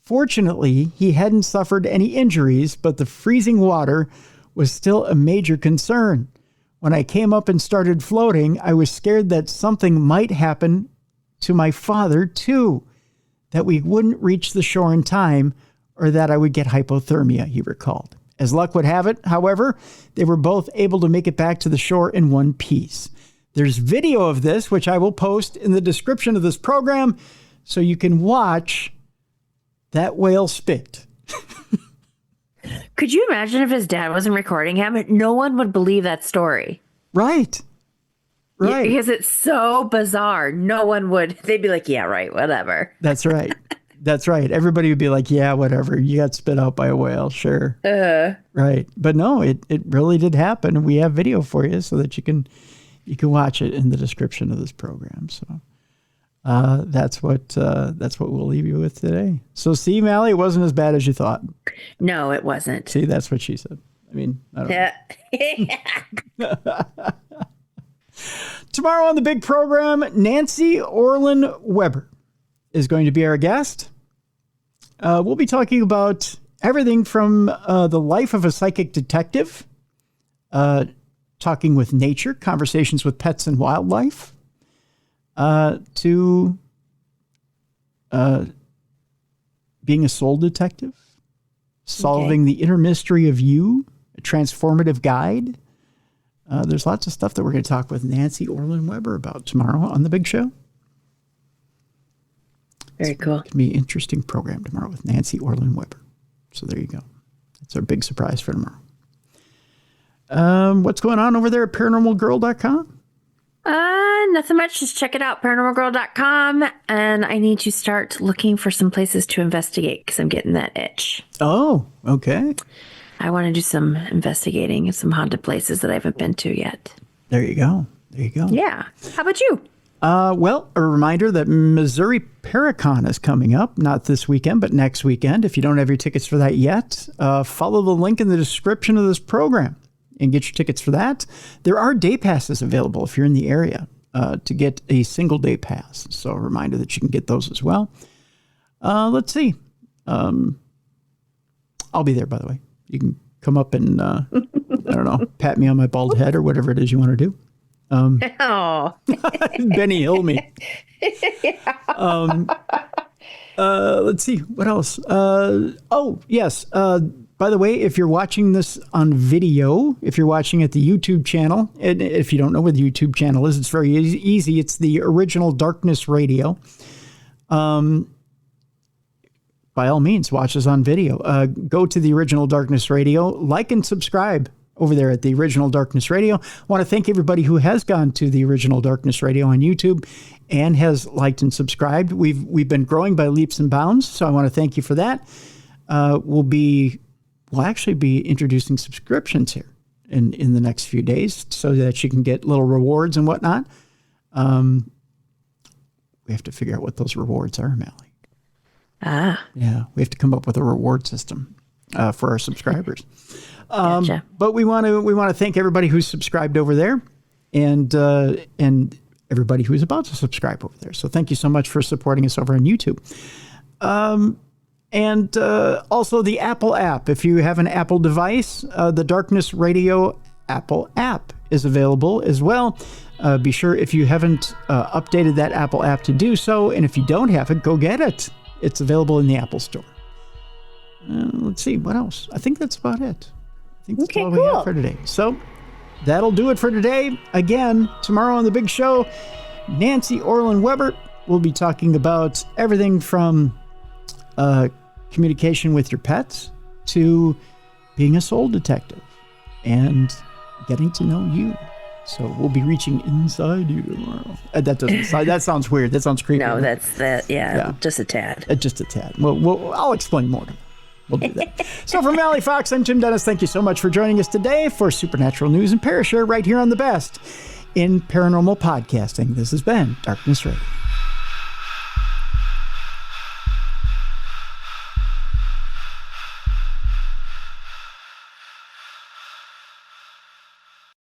Fortunately, he hadn't suffered any injuries, but the freezing water was still a major concern. When I came up and started floating, I was scared that something might happen to my father, too, that we wouldn't reach the shore in time, or that I would get hypothermia, he recalled. As luck would have it, however, they were both able to make it back to the shore in one piece. There's video of this, which I will post in the description of this program, so you can watch that whale spit. Could you imagine if his dad wasn't recording him? No one would believe that story. Right. Right. Because it's so bizarre. No one would. They'd be like, yeah, right, whatever. That's right. That's right. Everybody would be like, yeah, whatever. You got spit out by a whale. Sure. Right. But no, it really did happen. We have video for you so that you can watch it in the description of this program. So That's what we'll leave you with today. So, see, Mallie, it wasn't as bad as you thought. No, it wasn't. See, that's what she said. I mean, I don't know. Tomorrow on the big program, Nancy Orlin Weber is going to be our guest. We'll be talking about everything from the life of a psychic detective, talking with nature, conversations with pets and wildlife, to being a soul detective, solving the inner mystery of you, a transformative guide. There's lots of stuff that we're going to talk with Nancy Orlin Weber about tomorrow on the big show. Very cool. It's going to be an interesting program tomorrow with Nancy Orlin Weber. So there you go. That's our big surprise for tomorrow. What's going on over there at paranormalgirl.com? Nothing much. Just check it out, paranormalgirl.com. And I need to start looking for some places to investigate because I'm getting that itch. Oh, okay. I want to do some investigating in some haunted places that I haven't been to yet. There you go. There you go. Yeah. How about you? Well, a reminder that Missouri Paracon is coming up, not this weekend, but next weekend. If you don't have your tickets for that yet, follow the link in the description of this program and get your tickets for that. There are day passes available if you're in the area to get a single day pass. So a reminder that you can get those as well. Let's see. I'll be there, by the way. You can come up and, I don't know, pat me on my bald head or whatever it is you want to do. Oh, Benny Hill me. Let's see what else. Oh yes. By the way, if you're watching this on video, if you're watching at the YouTube channel, and if you don't know where the YouTube channel is, it's very easy. It's the Original Darkness Radio. By all means, watch us on video. Go to the Original Darkness Radio, like and subscribe over there at the Original Darkness Radio. I want to thank everybody who has gone to the Original Darkness Radio on YouTube and has liked and subscribed. We've been growing by leaps and bounds, so I want to thank you for that. We'll actually be introducing subscriptions here in the next few days so that you can get little rewards and whatnot. We have to figure out what those rewards are, Mallie. Yeah, we have to come up with a reward system for our subscribers. Gotcha. But we want to thank everybody who's subscribed over there, and everybody who's about to subscribe over there. So thank you so much for supporting us over on YouTube. And also the Apple app. If you have an Apple device, the Darkness Radio Apple app is available as well. Be sure if you haven't updated that Apple app to do so, and if you don't have it, go get it. It's available in the Apple Store. Let's see, what else? I think that's about it. I think that's all we have for today. So that'll do it for today. Again, tomorrow on the big show, Nancy Orlin Weber will be talking about everything from communication with your pets to being a soul detective and getting to know you. So we'll be reaching inside you tomorrow. That sounds weird. That sounds creepy. No, yeah, just a tad. Just a tad. Well, I'll explain more. We'll do that. So for Mallie Fox, I'm Tim Dennis. Thank you so much for joining us today for Supernatural News and Parashare right here on the best in paranormal podcasting. This has been Darkness Radio.